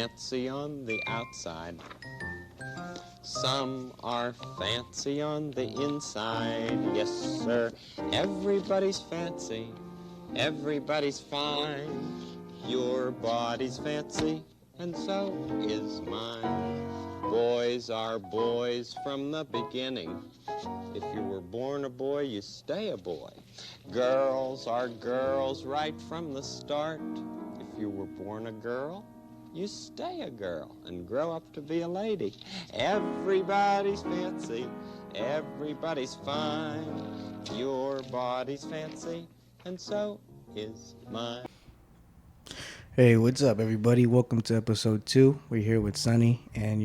fancy on the outside. Some are fancy on the inside. Yes, sir. Everybody's fancy. Everybody's fine. Your body's fancy, and so is mine. Boys are boys from the beginning. If you were born a boy, you stay a boy. Girls are girls right from the start. If you were born a girl, you stay a girl and grow up to be a lady. Everybody's fancy, everybody's fine. Your body's fancy, and so is mine. Hey, what's up, everybody? Welcome to episode 2. We're here with Sunny, and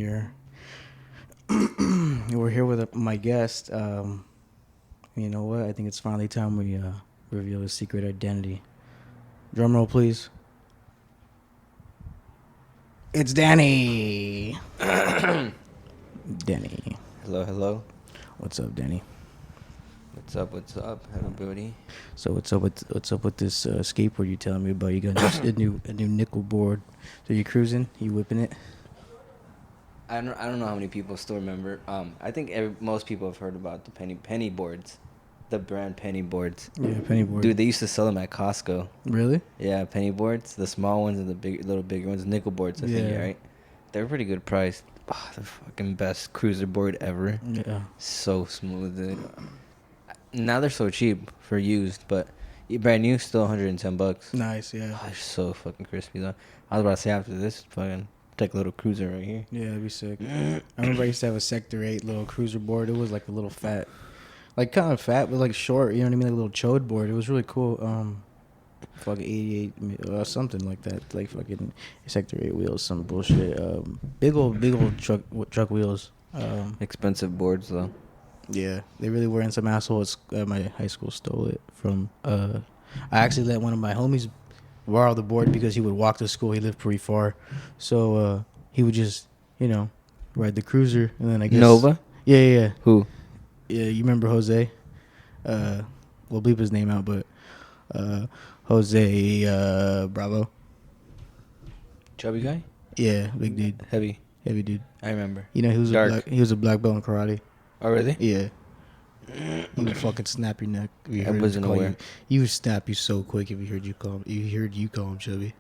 we're here with my guest. You know what? I think it's finally time we reveal his secret identity. Drum roll, please. It's Danny. Danny. Hello. What's up, Danny? What's up, everybody? So what's up with this skateboard you telling me about? You got a new nickel board. So you cruising? You whipping it? I don't know how many people still remember. I think most people have heard about the penny boards, the brand penny boards. Yeah, penny board. Dude, they used to sell them at Costco. Really? Yeah, penny boards, the small ones and the little bigger ones, nickel boards. I think, right? They're pretty good priced. Oh, the fucking best cruiser board ever. Yeah. So smooth, dude. Now they're so cheap for used, but brand new still $110. Nice, yeah. Oh, they're so fucking crispy though. I was about to say after this, fucking take a little cruiser right here. Yeah, it'd be sick. I remember I used to have a Sector 8 little cruiser board. It was like a little fat, like kind of fat, but like short. You know what I mean? Like a little chode board. It was really cool. Fucking 88 or something like that. Like fucking Sector 8 wheels, some bullshit. Big old truck wheels. Expensive boards though. Yeah, they really were, and some assholes at my high school stole it from. I actually let one of my homies borrow the board because he would walk to school. He lived pretty far, so he would just, ride the cruiser, and then I guess Nova. Yeah. Who? Yeah, you remember Jose? We'll bleep his name out, but Jose Bravo. Chubby guy. Yeah, big dude, Heavy dude. I remember. You know, Dark. he was a black belt in karate. Oh really? Yeah. He would fucking snap your neck. If you I heard him wasn't call aware. You. He would snap you so quick if he heard you call him. You call him chubby.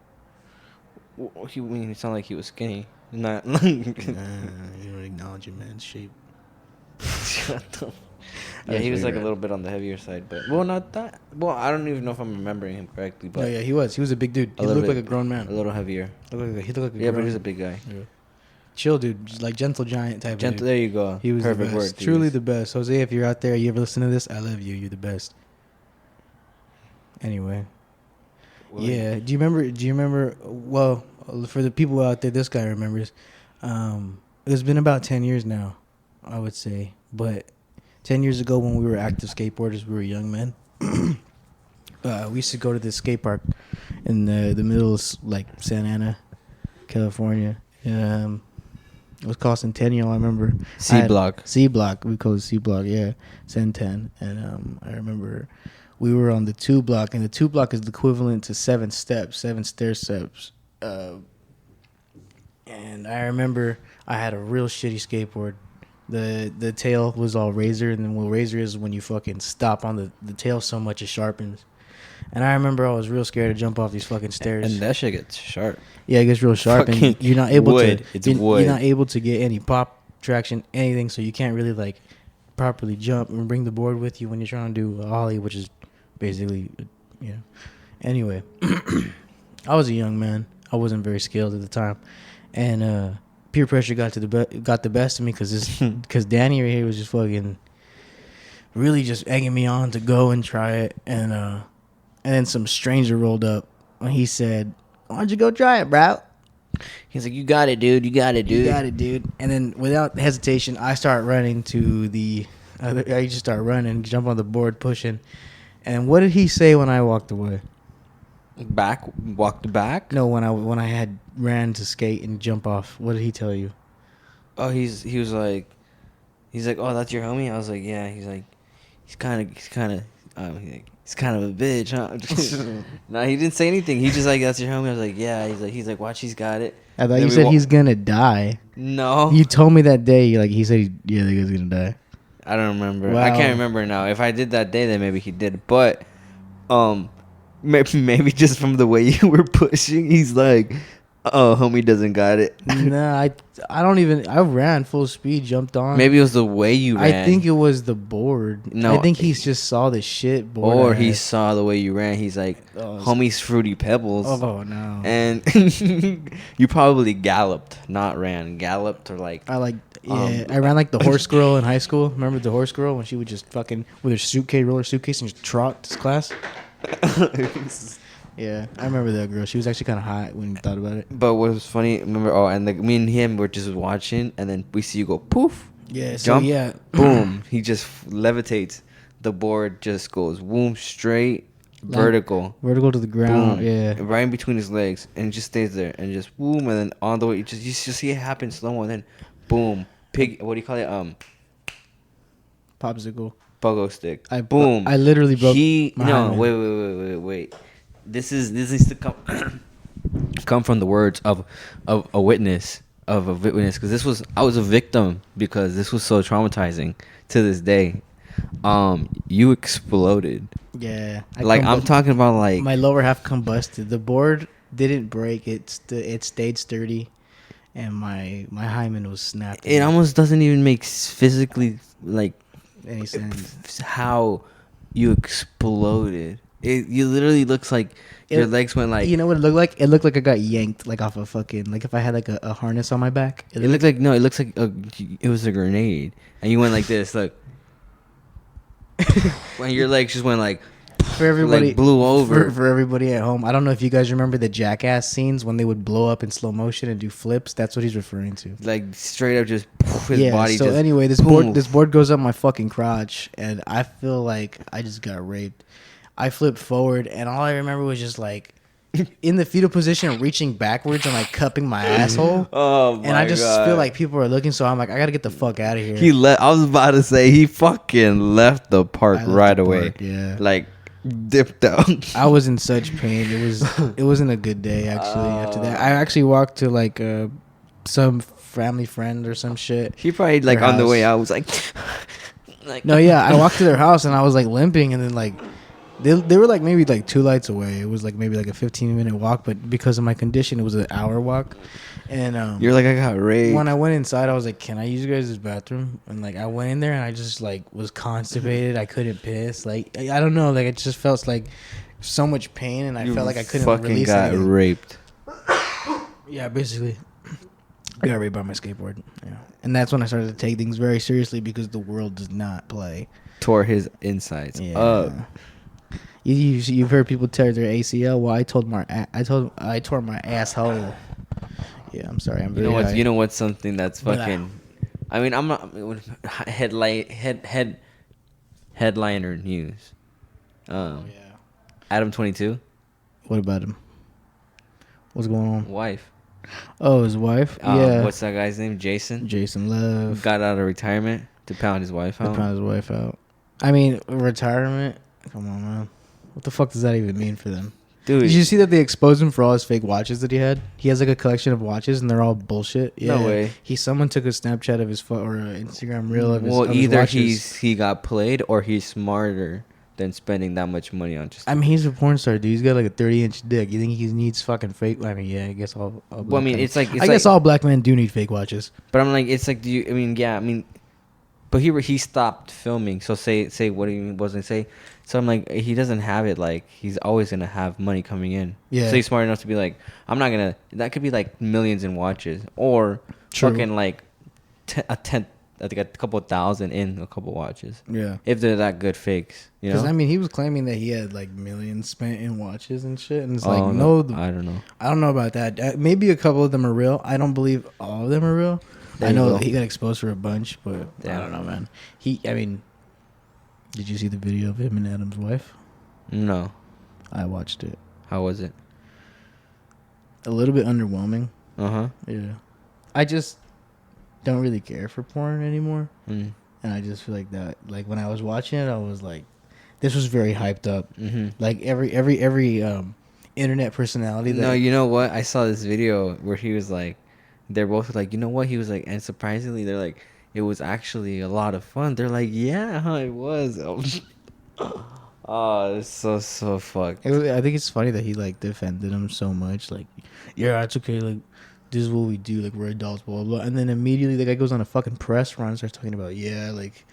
He sounded like he was skinny. Not. Nah, you don't acknowledge a man's shape. Shut the. Yeah, he was like a little bit on the heavier side, but not that. Well, I don't even know if I'm remembering him correctly, but No, yeah, he was. He was a big dude. He looked like a grown man. a little heavier. He looked like a Yeah, grown but he's a big guy. Yeah. Chill dude, just like gentle giant type. Gentle. Dude. There you go. He was Perfect the best. word. Truly the best. Jose, if you're out there, you ever listen to this? I love you. You're the best. Anyway. Well, Yeah. Do you remember? Well, for the people out there, this guy remembers. It's been about 10 years now, I would say. But 10 years ago, when we were active skateboarders, we were young men. We used to go to this skate park in the middle of like Santa Ana, California. It was called Centennial. I remember C Block. C Block. We call it C Block. Yeah, Centen. And I remember we were on the 2 block, and the 2 block is the equivalent to 7 stair steps. And I remember I had a real shitty skateboard. The tail was all razor, and then what razor is when you fucking stop on the tail so much it sharpens. And I remember I was real scared to jump off these fucking stairs. And that shit gets sharp. Yeah, it gets real sharp, and you're not able wood. to. It's you're, wood. You're not able to get any pop traction, anything, so you can't really like properly jump and bring the board with you when you're trying to do a ollie, which is basically, Anyway, I was a young man. I wasn't very skilled at the time, and peer pressure got the best of me because Danny right here was just fucking really just egging me on to go and try it, and then some stranger rolled up and he said, "Why don't you go try it, bro?" He's like, "You got it, dude. You got it, dude. You got it, dude." And then without hesitation, I start running to the I just start running, jump on the board, pushing. And what did he say when I walked away? Walked back? No, when I had ran to skate and jump off. What did he tell you? Oh, he was like, "Oh, that's your homie?" I was like, "Yeah." He's like, he's kind of a bitch, huh? No, he didn't say anything. He just like, "That's your homie." I was like, "Yeah." He's like, "Watch, he's got it." I thought Then you we said wa- he's gonna die. No. You told me that day. He said, yeah, the guy's gonna die. I don't remember. Wow. I can't remember now. If I did that day, then maybe he did. But maybe just from the way you were pushing, he's like, oh, homie doesn't got it. Nah, I don't even. I ran full speed, jumped on. Maybe it was the way you ran. I think it was the board. No, I think he just saw the shit board. Or I he had. saw the way you ran. He's like, homie's Fruity Pebbles. Oh no. And you probably galloped, not ran. Galloped or like. I ran like the horse girl in high school. Remember the horse girl when she would just fucking with her roller suitcase and just trot to class? Yeah, I remember that girl. She was actually kind of hot when you thought about it. But what was funny, remember? And me and him were just watching, and then we see you go poof. Yeah. So Jump. yeah. Boom. He just levitates. The board just goes boom straight vertical. Vertical to the ground. Boom. Yeah. Right in between his legs, and it just stays there, and just boom, and then on the way, you just see it happen slow mo, and then boom, what do you call it? Popsicle. Pogo stick. Boom. I literally broke. Wait. This needs to come from the words of a witness because I was a victim because this was so traumatizing to this day. You exploded. Yeah. I'm talking about like my lower half combusted. The board didn't break. It stayed sturdy, and my hymen was snapped. It almost doesn't even make physically like any sense how you exploded. You literally looks like your legs went like. You know what it looked like? It looked like I got yanked like off a fucking like if I had like a harness on my back. It looks like it was a grenade, and you went like this, look. When your legs just went like. For everybody, like blew over. For everybody at home, I don't know if you guys remember the Jackass scenes when they would blow up in slow motion and do flips. That's what he's referring to. Like straight up, just his body. So just anyway, this boom. board goes up my fucking crotch, and I feel like I just got raped. I flipped forward, and all I remember was just like in the fetal position, reaching backwards and like cupping my asshole. Oh my god! And I just feel like people are looking, so I'm like, I gotta get the fuck out of here. I was about to say he fucking left the park right away. Yeah, like dipped out. I was in such pain. It wasn't a good day actually. After that, I actually walked to like some family friend or some shit. He probably like on the way out was like, no, yeah, I walked to their house and I was like limping, and then like. They were like maybe like 2 lights away. It was like maybe like a 15-minute walk, but because of my condition, it was an hour walk. And you're like, I got raped. When I went inside, I was like, "Can I use you guys' bathroom?" And like I went in there and I just like was constipated. I couldn't piss. Like I don't know. Like it just felt like so much pain, and I felt like I couldn't release it. Fucking got raped. Yeah, basically, I got raped by my skateboard. Yeah, and that's when I started to take things very seriously because the world does not play. Tore his insides up. You've heard people tear their ACL. Well, I tore my asshole. Yeah, I'm sorry. I'm very high. You know what's something that's fucking. I mean, I'm not headliner news. Yeah. Adam 22. What about him? What's going on? Wife. Oh, his wife. Yeah. What's that guy's name? Jason Love. Got out of retirement to pound his wife out. I mean, retirement. Come on, man. What the fuck does that even mean for them? Dude. Did you see that they exposed him for all his fake watches that he had? He has like a collection of watches and they're all bullshit. Yeah. No way. Someone took a Snapchat of his or an Instagram reel of his Well, of his either watches. he got played or he's smarter than spending that much money on just. I mean, he's a porn star, dude. He's got like a 30-inch dick. You think he needs fucking fake? I mean, yeah, I guess all well, I mean, men. I guess all black men do need fake watches. But I'm like, it's like, but he stopped filming. So say what he wasn't say. So I'm like, he doesn't have it. Like he's always gonna have money coming in. Yeah. So he's smart enough to be like, I'm not gonna. That could be like millions in watches or fucking like I think a couple thousand in a couple watches. Yeah. If they're that good fakes, you know. Because I mean, he was claiming that he had like millions spent in watches and shit, and it's like, I don't know. I don't know about that. Maybe a couple of them are real. I don't believe all of them are real. I know he got exposed for a bunch, but I don't know, man. Did you see the video of him and Adam's wife? No. I watched it. How was it? A little bit underwhelming. Uh-huh. Yeah. I just don't really care for porn anymore. Mm. And I just feel like that. Like when I was watching it, I was like, this was very hyped up. Mm-hmm. Like every internet personality. That No, you know what? I saw this video where he was like, they're both like, you know what? He was like, and surprisingly, they're like, it was actually a lot of fun. They're like, yeah, huh, it was. Oh, it's so fucked. I think it's funny that he like defended him so much. Like, yeah, it's okay. Like, this is what we do. Like, we're adults, blah, blah, blah. And then immediately the guy goes on a fucking press run and starts talking about, yeah, like,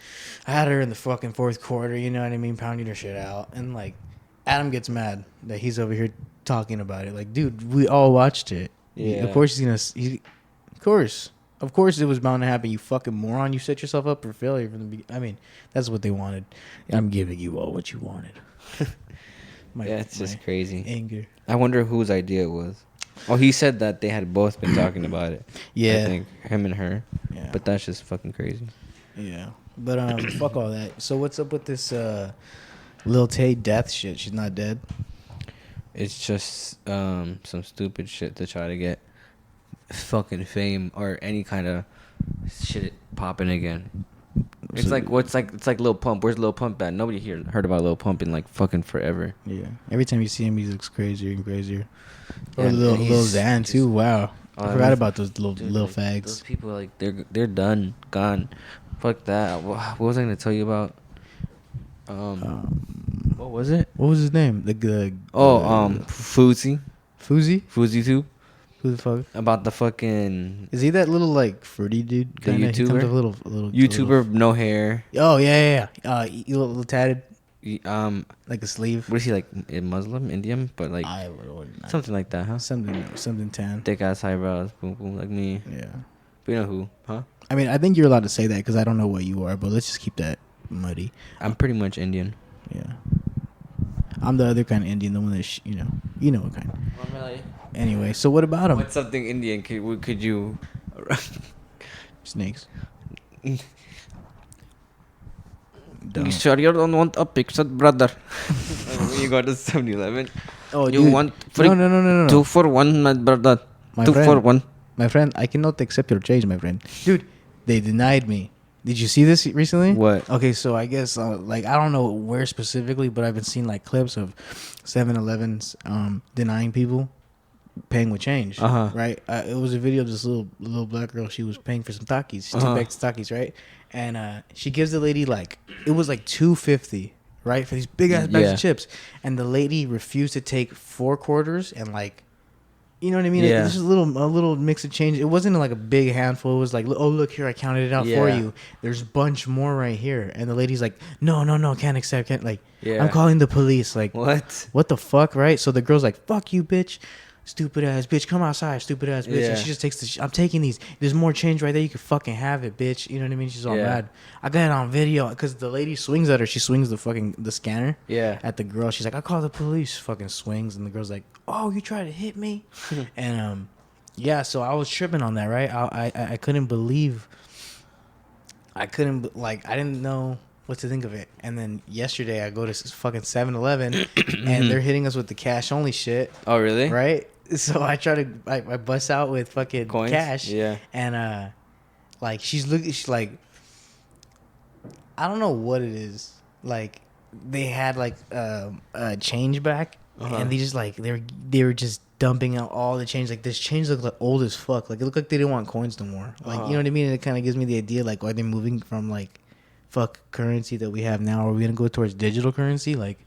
I had her in the fucking fourth quarter, you know what I mean? Pounding her shit out. And, like, Adam gets mad that he's over here talking about it. Like, dude, we all watched it. Yeah. Of course Of course it was bound to happen, you fucking moron. You set yourself up for failure from the beginning. I mean, that's what they wanted. I'm giving you all what you wanted. Yeah, it's just crazy. Anger. I wonder whose idea it was. Oh, he said that they had both been talking about it. Yeah. I think him and her. Yeah. But that's just fucking crazy. Yeah. But fuck all that. So what's up with this Lil Tay death shit? She's not dead? It's just some stupid shit to try to get fucking fame or any kind of shit popping again. It's like it's like Lil Pump. Where's Lil Pump at? Nobody here heard about Lil Pump in like fucking forever. Yeah. Every time you see him, he looks crazier and crazier. Or Yeah, Lil and he's Xan just- too. Wow. Oh, I forgot about those little like, fags. Those people like they're done, gone. Fuck that. What was I gonna tell you about? What was it? What was his name? Fousey Fuzi? too. Who the fuck? About the fucking Is he that little like fruity dude? The Kinda? He comes YouTuber? with a little YouTuber, no hair. Oh yeah. You little tatted, What like a sleeve. is he like? A Muslim, Indian, but like something like that, huh? Something tan. Thick ass eyebrows, boom boom, like me. Yeah. But you know who, huh? I mean, I think you're allowed to say that because I don't know what you are, but let's just keep that muddy. I'm pretty much Indian. Yeah. I'm the other kind of Indian, the one that you know what kind. Anyway, so what about him? What's something Indian? Could you? Snakes. You Dumb. sure you don't want a picture, brother? When you go to 7-Eleven, Oh, you dude. want free No. 2 for 1, my brother. My 2 friend. for 1. My friend, I cannot accept your change, my friend. Dude, they denied me. Did you see this recently? What? Okay, so I guess like I don't know where specifically, but I've been seeing like clips of 7-Elevens denying people paying with change. Uh-huh. Right? It was a video of this little black girl. She was paying for some Takis, 2 bags of Takis, right? And she gives the lady like it was like $2.50, right, for these big ass bags of chips, and the lady refused to take 4 quarters and like. You know what I mean? Yeah. This is a little mix of change. It wasn't like a big handful. It was like, oh, look here, I counted it out for Yeah. you. There's a bunch more right here. And the lady's like, no, can't accept, can't. Like, Yeah. I'm calling the police. Like, What? the fuck, right? So the girl's like, fuck you, bitch. Stupid ass bitch. Come outside, stupid ass bitch. Yeah. And she just takes I'm taking these. There's more change right there. You can fucking have it, bitch. You know what I mean? She's all Yeah. mad. I got it on video because the lady swings at her. She swings the scanner Yeah. at the girl. She's like, I call the police. Fucking swings. And the girl's like, oh, you tried to hit me? And yeah, so I was tripping on that, right? I couldn't believe. I didn't know what to think of it. And then yesterday I go to fucking 7-Eleven and they're hitting us with the cash only shit. Oh, really? Right? So I bust out with fucking Coins? cash. Yeah. And like she's like, I don't know what it is. Like they had like a change back, and they just like they were just dumping out all the change. Like this change looked like old as fuck. Like it looked like they didn't want coins no more. Like you know what I mean? And it kind of gives me the idea like, are they moving from like fuck currency that we have now? Are we gonna go towards digital currency? Like,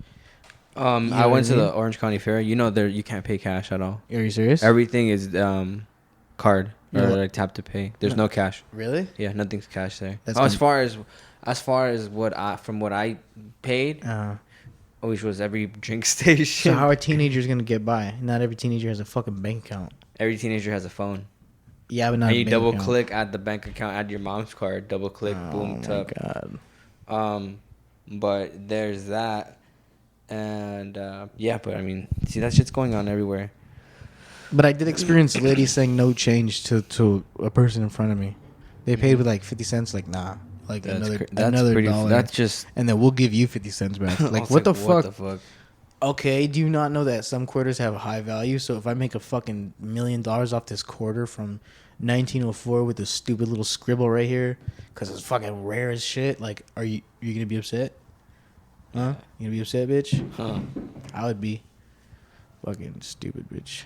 I went to the Orange County Fair. You know, there you can't pay cash at all. are you serious? Everything is card or Yeah. like tap to pay. There's no cash. Really? Yeah, nothing's cash there. That's As far as what I paid, which was every drink station. So how are teenagers gonna get by? Not every teenager has a fucking bank account. Every teenager has a phone. Yeah, but not. And a you bank double account. click at the bank account, add your mom's card, double click, boom, Oh my tap. god. But there's that, and yeah. But I mean, see that shit's going on everywhere. But I did experience ladies saying no change to a person in front of me. They paid with like 50 cents. Like nah, like another $1. That's just. And then we'll give you 50 cents back. I Like was what the What fuck? the fuck? Okay, do you not know that some quarters have a high value? So if I make a fucking $1 million off this quarter from 1904 with this stupid little scribble right here, because it's fucking rare as shit, like, are you gonna be upset? Huh? You gonna be upset, bitch? Huh? I would be. Fucking stupid bitch.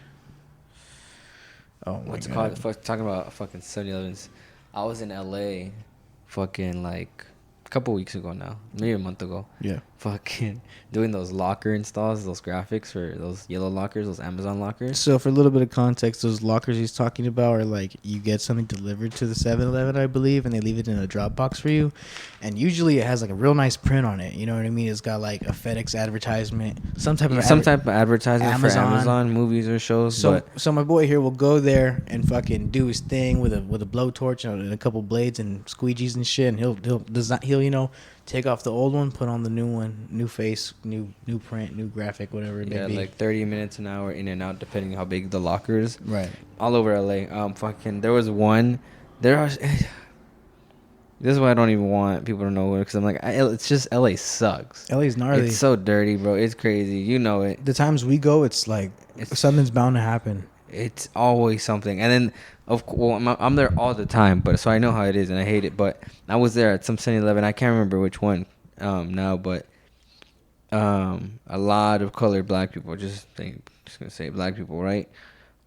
Oh my What's it god. called? Talking about fucking 7-Elevens. I was in LA, fucking like a couple weeks ago now, maybe a month ago. Yeah. Fucking doing those locker installs, those graphics for those yellow lockers, those Amazon lockers. So for a little bit of context, those lockers he's talking about are like you get something delivered to the 7-Eleven, I believe, and they leave it in a drop box for you. And usually it has like a real nice print on it. You know what I mean? It's got like a FedEx advertisement, some type of Advertisement for Amazon movies or shows. So my boy here will go there and fucking do his thing with a blowtorch and a couple blades and squeegees and shit, and he'll you know, take off the old one, put on the new one, new face, new print, new graphic, whatever it may be. Like 30 minutes an hour in and out, depending how big the locker is. Right. All over LA. Fucking, there was one. This is why I don't even want people to know it, because I'm like, it's just LA sucks. LA's gnarly. It's so dirty, bro. It's crazy. You know it. The times we go, it's like something's bound to happen. It's always something. And then, I'm there all the time, but so I know how it is, and I hate it. But I was there at some 7-Eleven. I can't remember which one now, but a lot of colored black people. Just gonna say black people, right?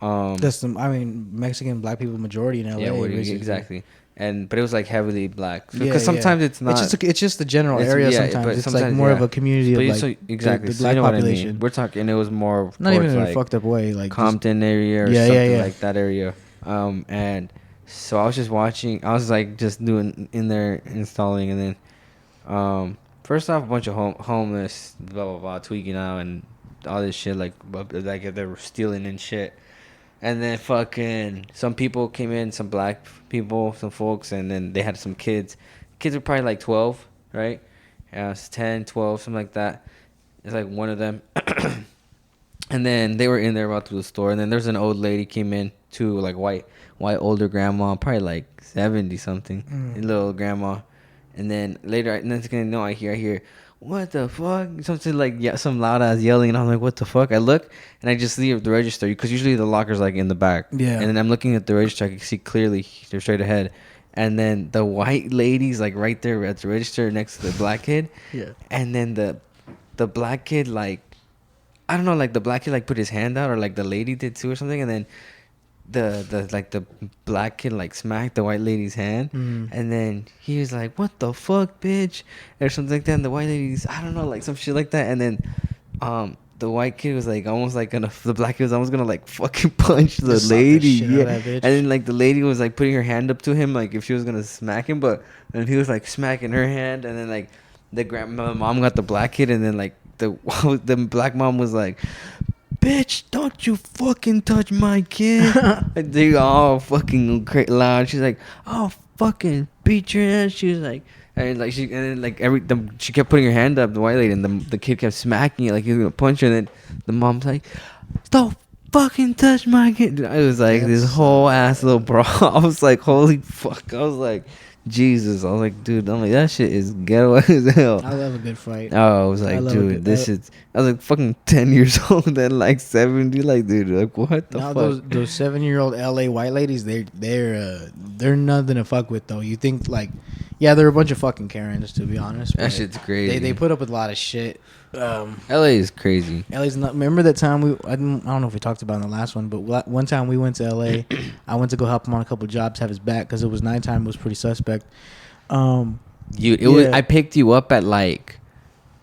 Mexican black people majority in LA. Yeah, exactly. But it was like heavily black, because sometimes it's not. It's just the general area. Sometimes it's like more of a community of like exactly the black population. I mean. We're talking. It was more not even in like a fucked up way, like Compton area or something like that area. And so I was just watching. I was like just doing in there installing, and then first off, a bunch of homeless, blah blah blah, tweaking out and all this shit, like if they were stealing and shit. And then fucking some people came in, some black people, some folks, and then they had some kids. Kids were probably like 12, right? Yeah, it's 10, 12, something like that. It's like one of them. And then they were in there about to the store, and then there's an old lady came in too, like white older grandma, probably like 70 something, little grandma. And then later, next thing I know, I hear, what the fuck? Something like some loud ass yelling, and I'm like, what the fuck? I look, and I just leave the register, because usually the locker's like in the back. Yeah. And then I'm looking at the register, I can see clearly they're straight ahead. And then the white lady's like right there at the register next to the black kid. Yeah. And then the black kid, like, I don't know, like the black kid like put his hand out, or like the lady did too or something, and then the black kid like smacked the white lady's hand, and then he was like, what the fuck, bitch, or something like that. And the white lady's, I don't know, like some shit like that. And then the white kid was like almost like the black kid was almost gonna like fucking punch the lady. And then like the lady was like putting her hand up to him, like if she was gonna smack him, but then he was like smacking her hand. And then like my mom got the black kid, and then like the black mom was like, bitch, don't you fucking touch my kid. And they all fucking loud. She's like, I'll fucking beat your ass. She was like, she kept putting her hand up, the white lady, and the kid kept smacking it like he was gonna punch her. And then the mom's like, don't fucking touch my kid. Dude, I was like, this whole ass little bro. I was like, holy fuck. I was like, Jesus. I was like, dude, that shit is ghetto as hell. I love a good fight. Oh, I was like, dude, this is. I was like fucking 10 years old and like 70. Like, dude, like what the fuck? Those 7-year-old LA white ladies, they're nothing to fuck with though. You think like, yeah, they're a bunch of fucking Karens, to be honest. That shit's crazy. They put up with a lot of shit. LA is crazy. LA's not. Remember that time I don't know if we talked about it in the last one, but one time we went to LA. I went to go help him on a couple jobs, have his back, because it was nighttime. It was pretty suspect. I picked you up at like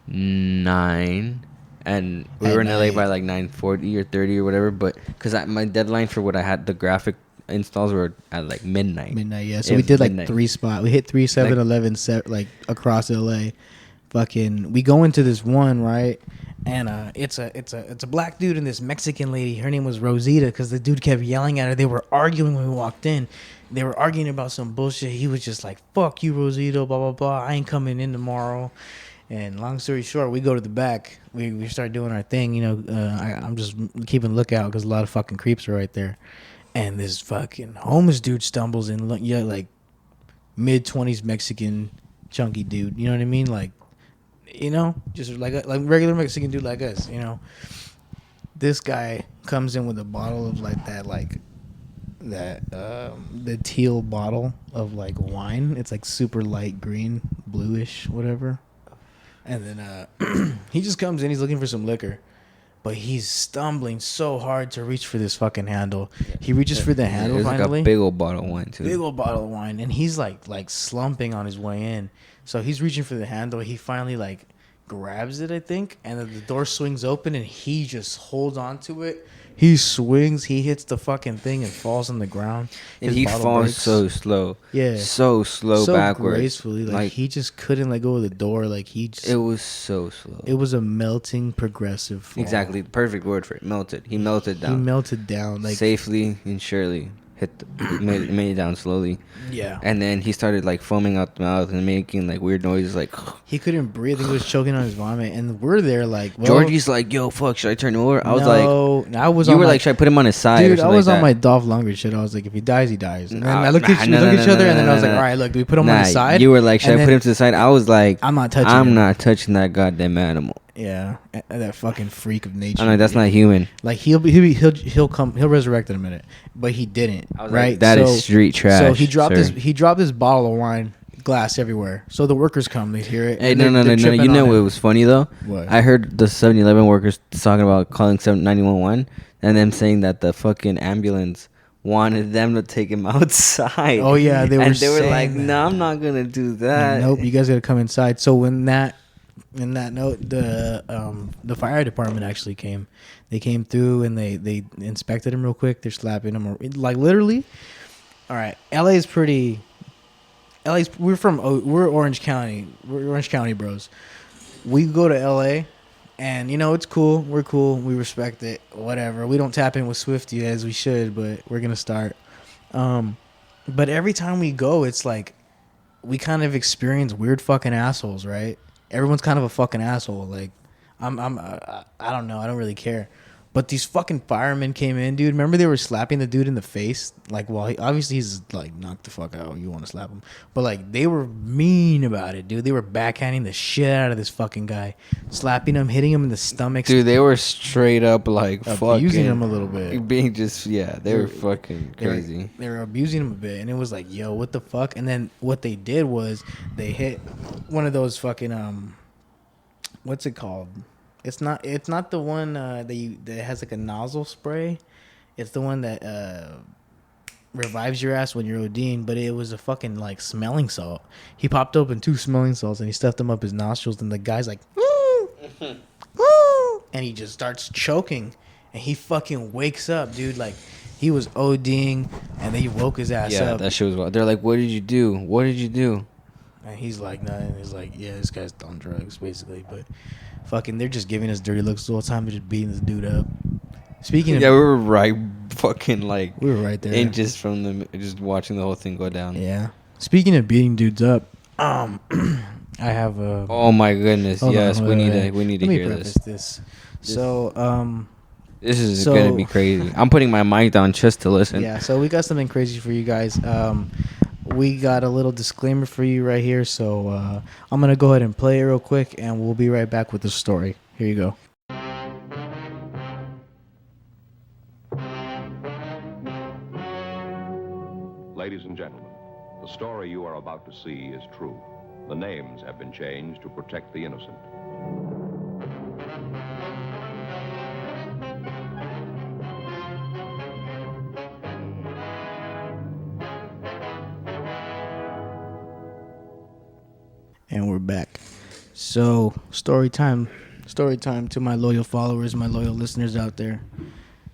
9, and we were in LA by like 9:40 or 30 or whatever. But because my deadline for what I had, the graphic installs were at like midnight. Yeah. So we did like 3 spots. We hit 3 7-Elevens like across LA. Fucking, we go into this one, right, and it's a black dude and this Mexican lady. Her name was Rosita, because the dude kept yelling at her. They were arguing when we walked in. They were arguing about some bullshit. He was just like, "Fuck you, Rosita, blah blah blah. I ain't coming in tomorrow." And long story short, we go to the back. We start doing our thing. You know, I'm just keeping lookout because a lot of fucking creeps are right there. And this fucking homeless dude stumbles in. Like mid-20s Mexican chunky dude. You know what I mean? Like. You know, just like regular Mexican dude like us, you know. This guy comes in with a bottle of the teal bottle of like wine. It's like super light green, bluish, whatever. And then he just comes in. He's looking for some liquor. but he's stumbling so hard to reach for this fucking handle. He reaches for the handle It's finally. like a big old bottle of wine too. Big old bottle of wine, and he's like slumping on his way in. So he's reaching for the handle. He finally like grabs it, I think, and then the door swings open, and he just holds on to it. He swings, he hits the fucking thing and falls on the ground. And His he bottle falls breaks. so slow. Yeah. So slow so backwards. gracefully. Like he just couldn't let go of the door. Like he just, it was so slow. it was a melting progressive fall. Exactly. The perfect word for it. Melted. He melted down. He melted down. Like safely and surely. Made it down slowly. Yeah. And then he started like foaming out the mouth and making like weird noises like he couldn't breathe. I think he was choking on his vomit. And we're there like, well, Georgie's like, yo, fuck, should I turn him over? I was I was you on were my, like, should I put him on his side? dude, or I was like on that? my Dolph Lundgren shit. I was like, if he dies, he dies. And then Nah, I looked at you, nah, look at nah, each other, nah, and then I was nah, like, nah. all right, look, do we put him on his side? You were like, should And I put then him to the side? I was like, I'm not touching I'm him. not touching that goddamn animal. Yeah, that fucking freak of nature. I'm like, that's not human. Like he'll resurrect in a minute, but he didn't. I was right? like, that is street trash. So he dropped sir. he dropped his bottle of wine, glass everywhere. So the workers come, they hear it. Hey, and no. they're You tripping know on what him. was funny though? What? I heard the 7-Eleven workers talking about calling 911 and them saying that the fucking ambulance wanted them to take him outside. Oh yeah, they were. And they were saying like, that. no, I'm not gonna do that. Nope, you guys gotta come inside. So in that note, the fire department actually came. They came through and they inspected him real quick. They're slapping him, like literally. All right, LA's we're Orange County. We're Orange County bros. We go to LA, and it's cool. We're cool. We respect it. Whatever. We don't tap in with Swifty as we should, but we're gonna start. But every time we go, it's like we kind of experience weird fucking assholes, right? Everyone's kind of a fucking asshole. Like, I don't know. I don't really care. But these fucking firemen came in, dude. Remember they were slapping the dude in the face? Like, well, obviously he's like, knock the fuck out. You want to slap him. But like, they were mean about it, dude. They were backhanding the shit out of this fucking guy. Slapping him, hitting him in the stomach. Dude, they were straight up like abusing fucking him a little bit. being just they were fucking crazy. They were abusing him a bit, and it was like, yo, what the fuck? And then what they did was they hit one of those fucking what's it called? It's not the one that has like a nozzle spray. It's the one that revives your ass when you're ODing, but it was a fucking like smelling salt. He popped open 2 smelling salts and he stuffed them up his nostrils, and the guy's like, woo, woo, and he just starts choking, and he fucking wakes up, dude. Like he was ODing, and then he woke his ass Yeah, up. that shit was wild. They're like, what did you do? What did you do? And he's like, nothing. He's like, yeah, this guy's on drugs, basically. But fucking, they're just giving us dirty looks the whole time. They're just beating this dude up. Speaking of, Yeah, we were right, fucking like, we were right there. and just just watching the whole thing go down. Yeah. Speaking of beating dudes up, I have a. Oh my goodness! Hold Yes, on, we need wait. to Let me hear preface this. this. So, This is So- gonna be crazy. I'm putting my mic down just to listen. yeah. So we got something crazy for you guys. We got a little disclaimer for you right here. So I'm gonna go ahead and play it real quick, and we'll be right back with the story. Here you go. Ladies and gentlemen, the story you are about to see is true. The names have been changed to protect the innocent. And we're back. So, story time to my loyal followers, my loyal listeners out there.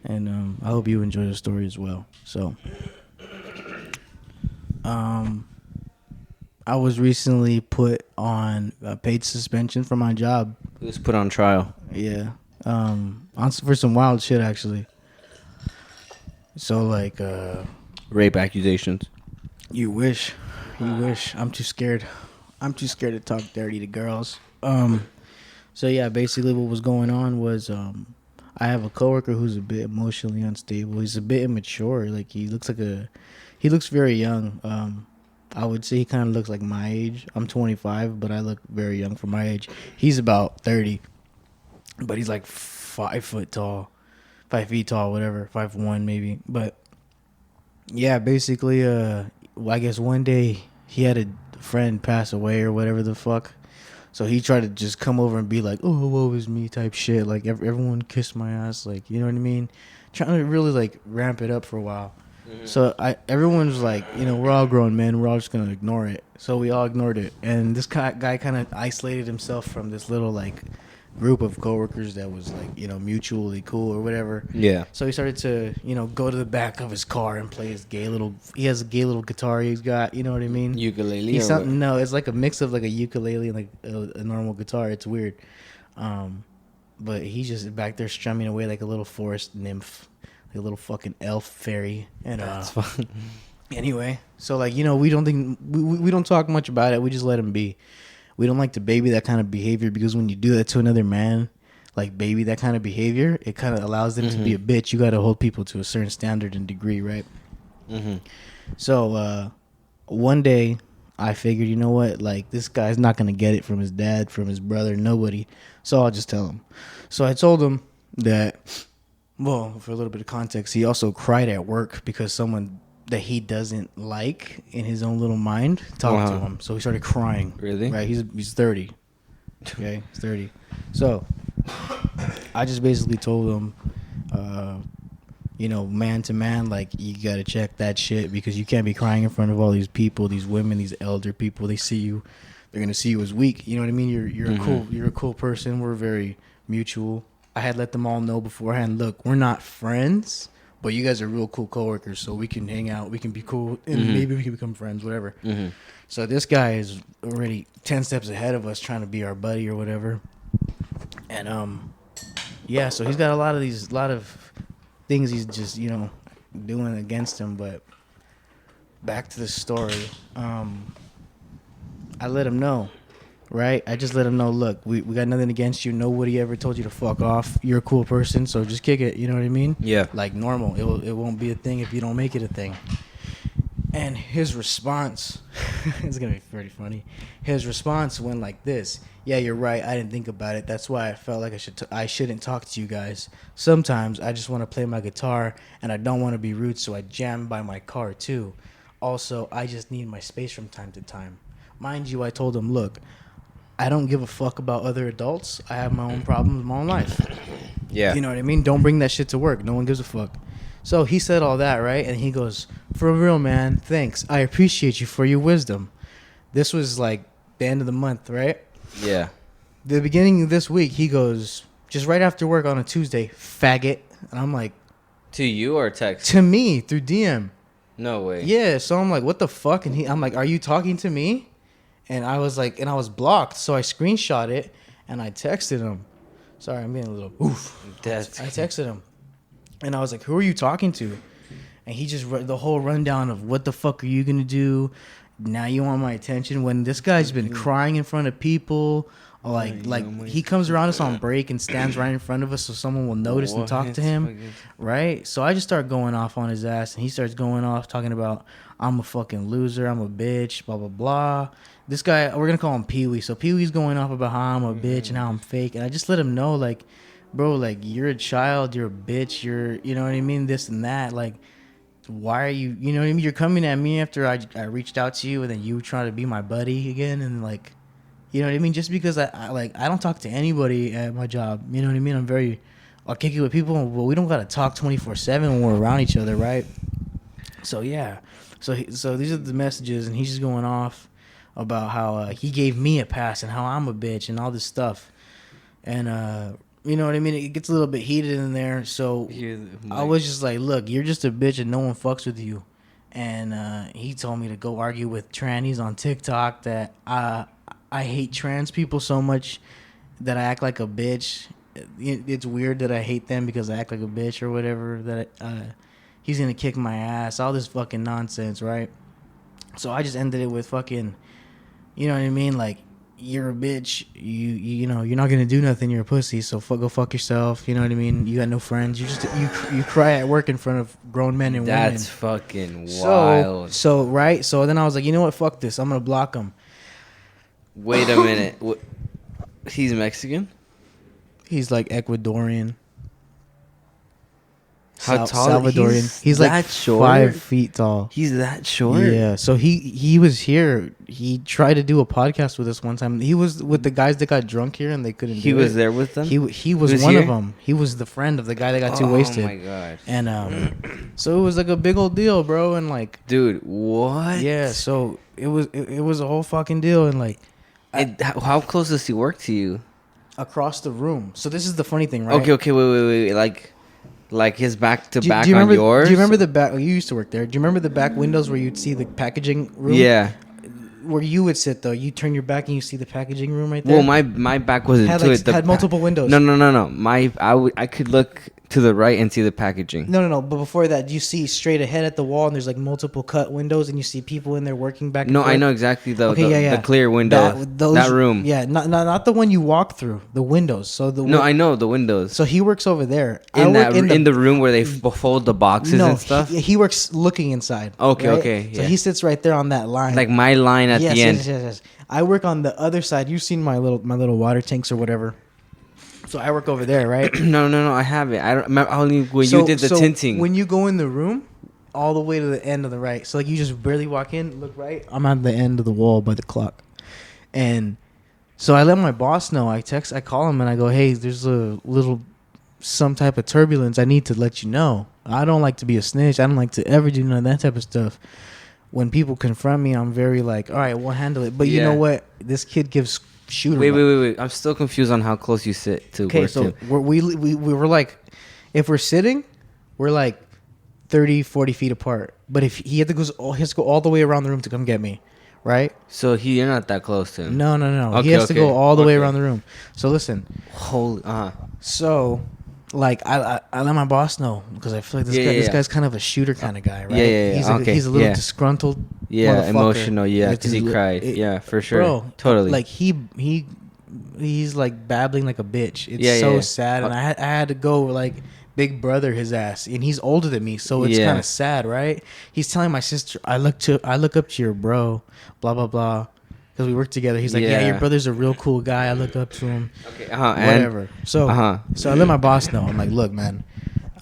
And I hope you enjoy the story as well. So, I was recently put on a paid suspension for my job. It was put on trial. Yeah. For some wild shit, actually. So, like, Rape accusations. you wish. I'm too scared. To talk dirty to girls. So yeah, basically what was going on was I have a coworker who's a bit emotionally unstable. He's a bit immature. Like he looks very young. I would say he kind of looks like my age. I'm 25, but I look very young for my age. He's about 30, but he's like 5 feet tall, whatever, 5'1" maybe. But yeah, basically, I guess one day he had a friend pass away or whatever the fuck. So he tried to just come over and be like, "Oh, woe is me," type shit. Like everyone kissed my ass, like, you know what I mean? Trying to really like ramp it up for a while. So everyone was like, you know, we're all grown men. We're all just gonna ignore it. So we all ignored it, and this guy kind of isolated himself from this little like group of coworkers that was like, you know, mutually cool or whatever. Yeah. So he started to, you know, go to the back of his car and play his gay little. He has a gay little guitar he's got. You know what I mean? Ukulele. He's Or something. what? No, it's like a mix of like a ukulele and like a normal guitar. It's weird. But he's just back there strumming away like a little forest nymph, like a little fucking elf fairy. And That's fun. anyway, so like, you know, we don't talk much about it. We just let him be. We don't like to baby that kind of behavior, because when you do that to another man, like baby that kind of behavior, it kind of allows them to be a bitch. You got to hold people to a certain standard and degree, right? So one day I figured, you know what, like this guy's not gonna get it from his dad, from his brother, nobody. So I'll just tell him. So I told him that, well, for a little bit of context, he also cried at work because someone that he doesn't like in his own little mind talked to him. So he started crying. Really? Right. He's 30. Okay, he's 30. So I just basically told him, you know, man to man, like, you gotta check that shit, because you can't be crying in front of all these people, these women, these elder people. They see you, they're gonna see you as weak. You know what I mean? You're a cool person. We're very mutual. I had let them all know beforehand. Look, we're not friends, but you guys are real cool coworkers, so we can hang out, we can be cool, and maybe we can become friends, whatever. So this guy is already 10 steps ahead of us, trying to be our buddy or whatever. And yeah, so he's got a lot of things he's just, you know, doing against him. But back to the story. I let him know, right? I just let him know, look, we got nothing against you. Nobody ever told you to fuck off. You're a cool person, so just kick it. You know what I mean? Yeah. Like normal. It won't be a thing if you don't make it a thing. And his response, it's going to be pretty funny. His response went like this. Yeah, you're right. I didn't think about it. That's why I felt like I shouldn't talk to you guys. Sometimes I just want to play my guitar, and I don't want to be rude, so I jam by my car too. Also, I just need my space from time to time. Mind you, I told him, look, I don't give a fuck about other adults. I have my own problems, my own life. Yeah. You know what I mean? Don't bring that shit to work. No one gives a fuck. So he said all that, right? And he goes, for real, man, thanks. I appreciate you for your wisdom. This was like the end of the month, right? Yeah. The beginning of this week, he goes, just right after work on a Tuesday, faggot. And I'm like, To you or text? to me, through DM. No way. Yeah, so I'm like, what the fuck? And I'm like, are you talking to me? And I was like, and I was blocked. So I screenshot it and I texted him. Sorry, I'm getting a little oof. I texted him. And I was like, who are you talking to? And he just the whole rundown of what the fuck are you going to do? Now you want my attention, when this guy's been crying in front of people. Like he comes around us on break and stands right in front of us so someone will notice and talk to him. Right? So I just start going off on his ass, and he starts going off talking about, I'm a fucking loser, I'm a bitch, blah, blah, blah. This guy, we're going to call him Pee-wee. So Pee-wee's going off about how I'm a bitch and how I'm fake. And I just let him know, like, bro, like, you're a child, you're a bitch, you're, you know what I mean, this and that. Like, why are you, you know what I mean? You're coming at me after I reached out to you, and then you try to be my buddy again, and like, you know what I mean? Just because I don't talk to anybody at my job, you know what I mean? I'll kick it with people, but we don't gotta talk 24/7 when we're around each other, right? So yeah, so these are the messages, and he's just going off about how he gave me a pass and how I'm a bitch and all this stuff, and you know what I mean? It gets a little bit heated in there. So I was just like, look, you're just a bitch and no one fucks with you. And he told me to go argue with trannies on TikTok that I hate trans people so much that I act like a bitch. It's weird that I hate them because I act like a bitch or whatever. That he's going to kick my ass. All this fucking nonsense, right? So I just ended it with fucking, you know what I mean? Like, you're a bitch. You know, you're not gonna do nothing. You're a pussy. So go fuck yourself. You know what I mean? You got no friends. You cry at work in front of grown men and women. That's fucking wild. So right. So then I was like, you know what? Fuck this. I'm gonna block him. Wait a minute. He's Mexican? He's like Ecuadorian. How tall? Salvadorian. He's that like short? 5 feet tall. He's that short. Yeah. So he was here. He tried to do a podcast with us one time. He was with the guys that got drunk here and they couldn't. He was there with them. He was one here? of them. He was the friend of the guy that got too Oh wasted. my god. And so it was like a big old deal, bro. And like, Dude, what? yeah. So it was a whole fucking deal. And like, How close does he work to you? across the room. So this is the funny thing, right? Okay, wait. Like his back to back do you on remember, yours? Do you remember the back? You used to work there. Do you remember the back windows where you'd see the packaging room? Yeah. Where you would sit though, you turn your back and you see the packaging room right there. Well, my back wasn't had to like, it. had multiple windows. No. I could look to the right and see the packaging. No. But before that, you see straight ahead at the wall, and there's like multiple cut windows, and you see people in there working back. No, and forth. I know exactly the Okay, clear window. That room. Yeah, not the one you walk through. The windows. So No, I know the windows. So he works over there. In the room where they fold the boxes and stuff. He works looking inside. Okay, right? okay. So Yeah. he sits right there on that line. Like my line at the end. Yes. I work on the other side. You've seen my little water tanks or whatever. So I work over there, right? No, I haven't. I don't remember only when you did the tinting. When you go in the room, all the way to the end of the right. So like you just barely walk in, look right. I'm at the end of the wall by the clock, and so I let my boss know. I call him and I go, hey, there's a little some type of turbulence. I need to let you know. I don't like to be a snitch. I don't like to ever do none of that type of stuff. When people confront me, I'm very like, all right, we'll handle it. But you know what? This kid gives shooter. Wait. I'm still confused on how close you sit to Okay, work so to. we were like, if we're sitting, we're like 30, 40 feet apart. But if he had to go all the way around the room to come get me, right? So you're not that close to him. No. Okay, he has to go all the way okay. around the room. So listen. Holy. So, like, I let my boss know because I feel like this guy's kind of a shooter kind of guy, right? Yeah. He's a little disgruntled. Yeah, motherfucker. emotional. Yeah, because he cried. Yeah, for sure. Bro, Totally. Like he's like babbling like a bitch. It's so sad, and I had to go like big brother his ass, and he's older than me, so it's kind of sad, right? He's telling my sister, I look up to your bro, blah blah blah, because we work together. He's like, yeah, your brother's a real cool guy. I look up to him. Okay, whatever. So I let my boss know. I'm like, look, man,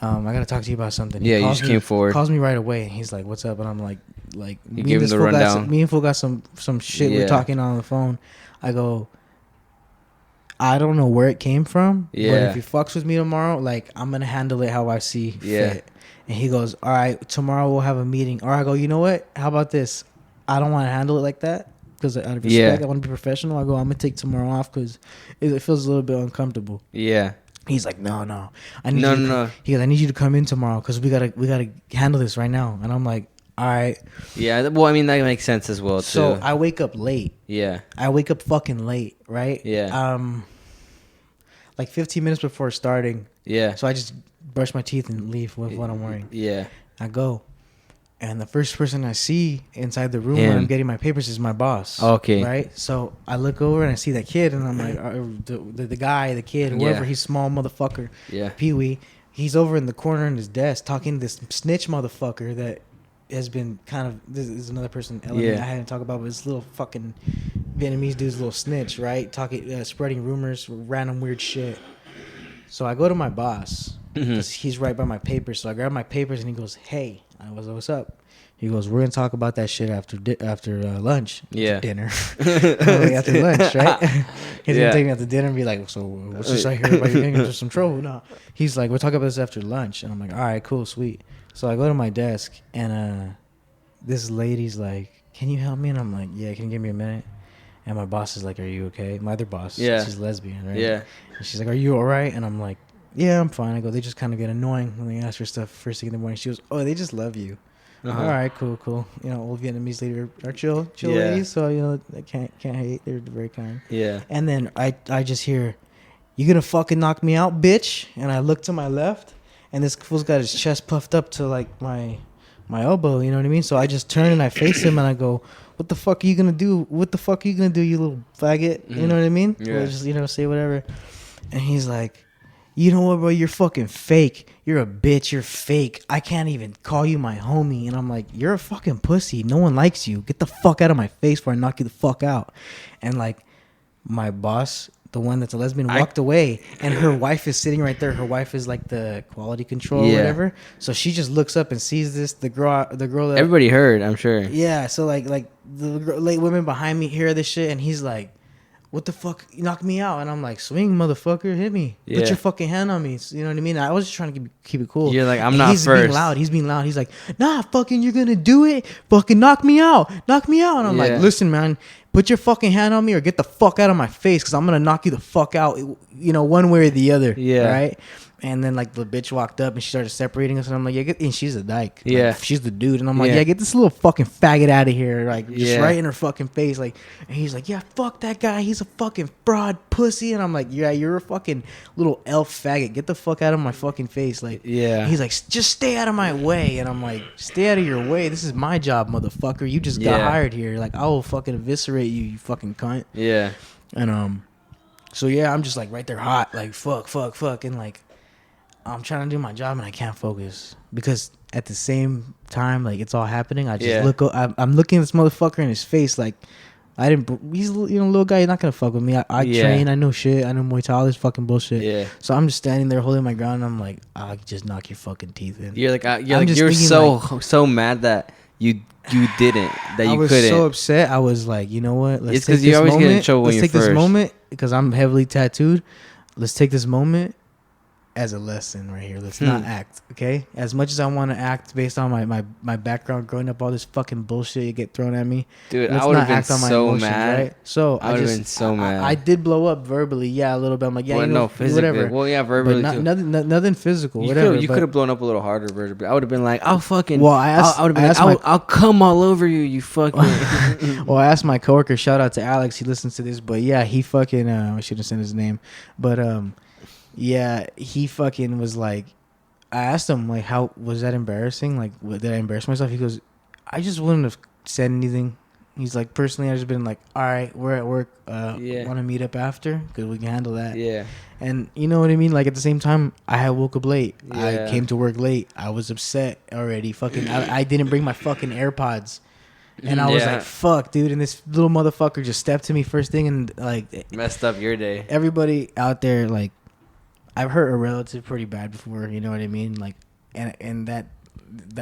I gotta talk to you about something. You just came forward. Calls me right away. He's like, what's up? And I'm like you give him the rundown. Me and Fool got some shit. We're talking on the phone. I go, I don't know where it came from, but if he fucks with me tomorrow, like, I'm gonna handle it how I see fit. And he goes, all right, tomorrow we'll have a meeting. Or I go, you know what? How about this? I don't want to handle it like that because out of respect, I want to be professional. I go, I'm gonna take tomorrow off because it feels a little bit uncomfortable. Yeah. He's like, no. He goes, I need you to come in tomorrow because we gotta handle this right now. And I'm like, all right. Yeah, well, I mean, that makes sense as well, too. So I wake up late. Yeah. I wake up fucking late, right? Yeah. Like 15 minutes before starting. Yeah. So I just brush my teeth and leave with what I'm wearing. Yeah. I go. And the first person I see inside the room where I'm getting my papers is my boss. Okay. Right? So I look over and I see that kid, and I'm like, the guy, the kid, whoever, he's small motherfucker. Yeah. Pee-wee. He's over in the corner in his desk talking to this snitch motherfucker that has been kind of, this is another person I hadn't talked about, but this little fucking Vietnamese dude's a little snitch, right? Talking, spreading rumors, random weird shit. So I go to my boss because he's right by my papers. So I grab my papers and he goes, "Hey," I was, "What's up?" He goes, "We're gonna talk about that shit after lunch." Yeah, dinner. After lunch, right? He's gonna take me out to dinner and be like, "So what's this I hear about you getting into some trouble?" No, he's like, "We'll talk about this after lunch," and I'm like, "All right, cool, sweet." So I go to my desk and this lady's like, "Can you help me?" And I'm like, "Yeah, can you give me a minute?" And my boss is like, "Are you okay?" My other boss, she's lesbian, right? Yeah. And she's like, "Are you all right?" And I'm like, "Yeah, I'm fine." I go, "They just kind of get annoying when they ask for stuff first thing in the morning." She goes, "Oh, they just love you." All right, cool. You know, old Vietnamese lady are chill ladies, so you know, they can't hate. They're very kind. Yeah. And then I just hear, "You gonna fucking knock me out, bitch?" And I look to my left, and this fool's got his chest puffed up to like my elbow. You know what I mean? So I just turn and I face him and I go, "What the fuck are you gonna do? What the fuck are you gonna do, you little faggot?" You know what I mean? Yeah. Or just say whatever. And he's like, "You know what, bro? You're fucking fake. You're a bitch. You're fake. I can't even call you my homie." And I'm like, "You're a fucking pussy. No one likes you. Get the fuck out of my face before I knock you the fuck out." And like, my boss the one that's a lesbian, walked away, and her wife is sitting right there. Her wife is like the quality control or whatever. So she just looks up and sees this. The girl that Everybody heard, I'm sure. Yeah. So like the late women behind me hear this shit, and he's like, "What the fuck? You knocked me out." And I'm like, "Swing, motherfucker, hit me. Yeah. Put your fucking hand on me." You know what I mean? I was just trying to keep it cool. You're like, I'm And not he's first. He's being loud. He's like, "Nah, fucking, you're gonna do it. Fucking knock me out. Knock me out." And I'm like, Yeah. "Listen, man, put your fucking hand on me or get the fuck out of my face, because I'm gonna knock you the fuck out. You know, one way or the other." Yeah. Right. And then like the bitch walked up and she started separating us, and I'm like, "Yeah," and she's a dyke. Like, Yeah. she's the dude, and I'm like, Yeah. "Yeah, get this little fucking faggot out of here!" Like, just Yeah. right in her fucking face, like. And he's like, "Yeah, fuck that guy. He's a fucking fraud pussy." And I'm like, "Yeah, you're a fucking little elf faggot. Get the fuck out of my fucking face!" Like, Yeah. He's like, "Just stay out of my way." And I'm like, "Stay out of your way. This is my job, motherfucker. You just got Yeah. hired here. Like, I will fucking eviscerate you, you fucking cunt." Yeah. And so yeah, I'm just like right there, hot, like fuck, and like I'm trying to do my job and I can't focus because at the same time, like it's all happening. I just Yeah. I'm looking at this motherfucker in his face, like he's a little guy. He's not gonna fuck with me. I Yeah. train. I know shit. I know Muay Thai. All this fucking bullshit. Yeah. So I'm just standing there holding my ground. And I'm like, I'll just knock your fucking teeth in. You're like, I'm just you're thinking, so mad that you didn't, that I you was couldn't. so upset. I was like, you know what? Let's It's take 'cause you this always get in moment. trouble when Let's you're take this first. moment because I'm heavily tattooed. Let's take this moment as a lesson right here. Let's not act, okay? As much as I want to act based on my background growing up, all this fucking bullshit you get thrown at me. Dude, let's I would not have been act on my so emotions, mad. right? So I would have been so mad. I did blow up verbally, yeah, a little bit. I'm like, yeah, Well, you know, no, physically. whatever. Well, yeah, verbally but too. nothing physical, You whatever. could have blown up a little harder, but I would have been like, I'll fucking. Well, I asked- I would I have asked been. my- I'll come all over you, you fucking. Well, I asked my coworker. Shout out to Alex. He listens to this, but yeah, he fucking. I should have said his name, but yeah, he fucking was like. I asked him like, how was that embarrassing? Like, did I embarrass myself? He goes, I just wouldn't have said anything. He's like, personally, I just been like, all right, we're at work. Yeah. Want to meet up after? Because we can handle that. Yeah. And you know what I mean? Like, at the same time, I had woke up late. Yeah. I came to work late. I was upset already. Fucking, I didn't bring my fucking AirPods. And I was Yeah. like, fuck, dude. And this little motherfucker just stepped to me first thing. And like, Messed up your day. everybody out there, like, I've hurt a relative pretty bad before, you know what I mean? Like, and that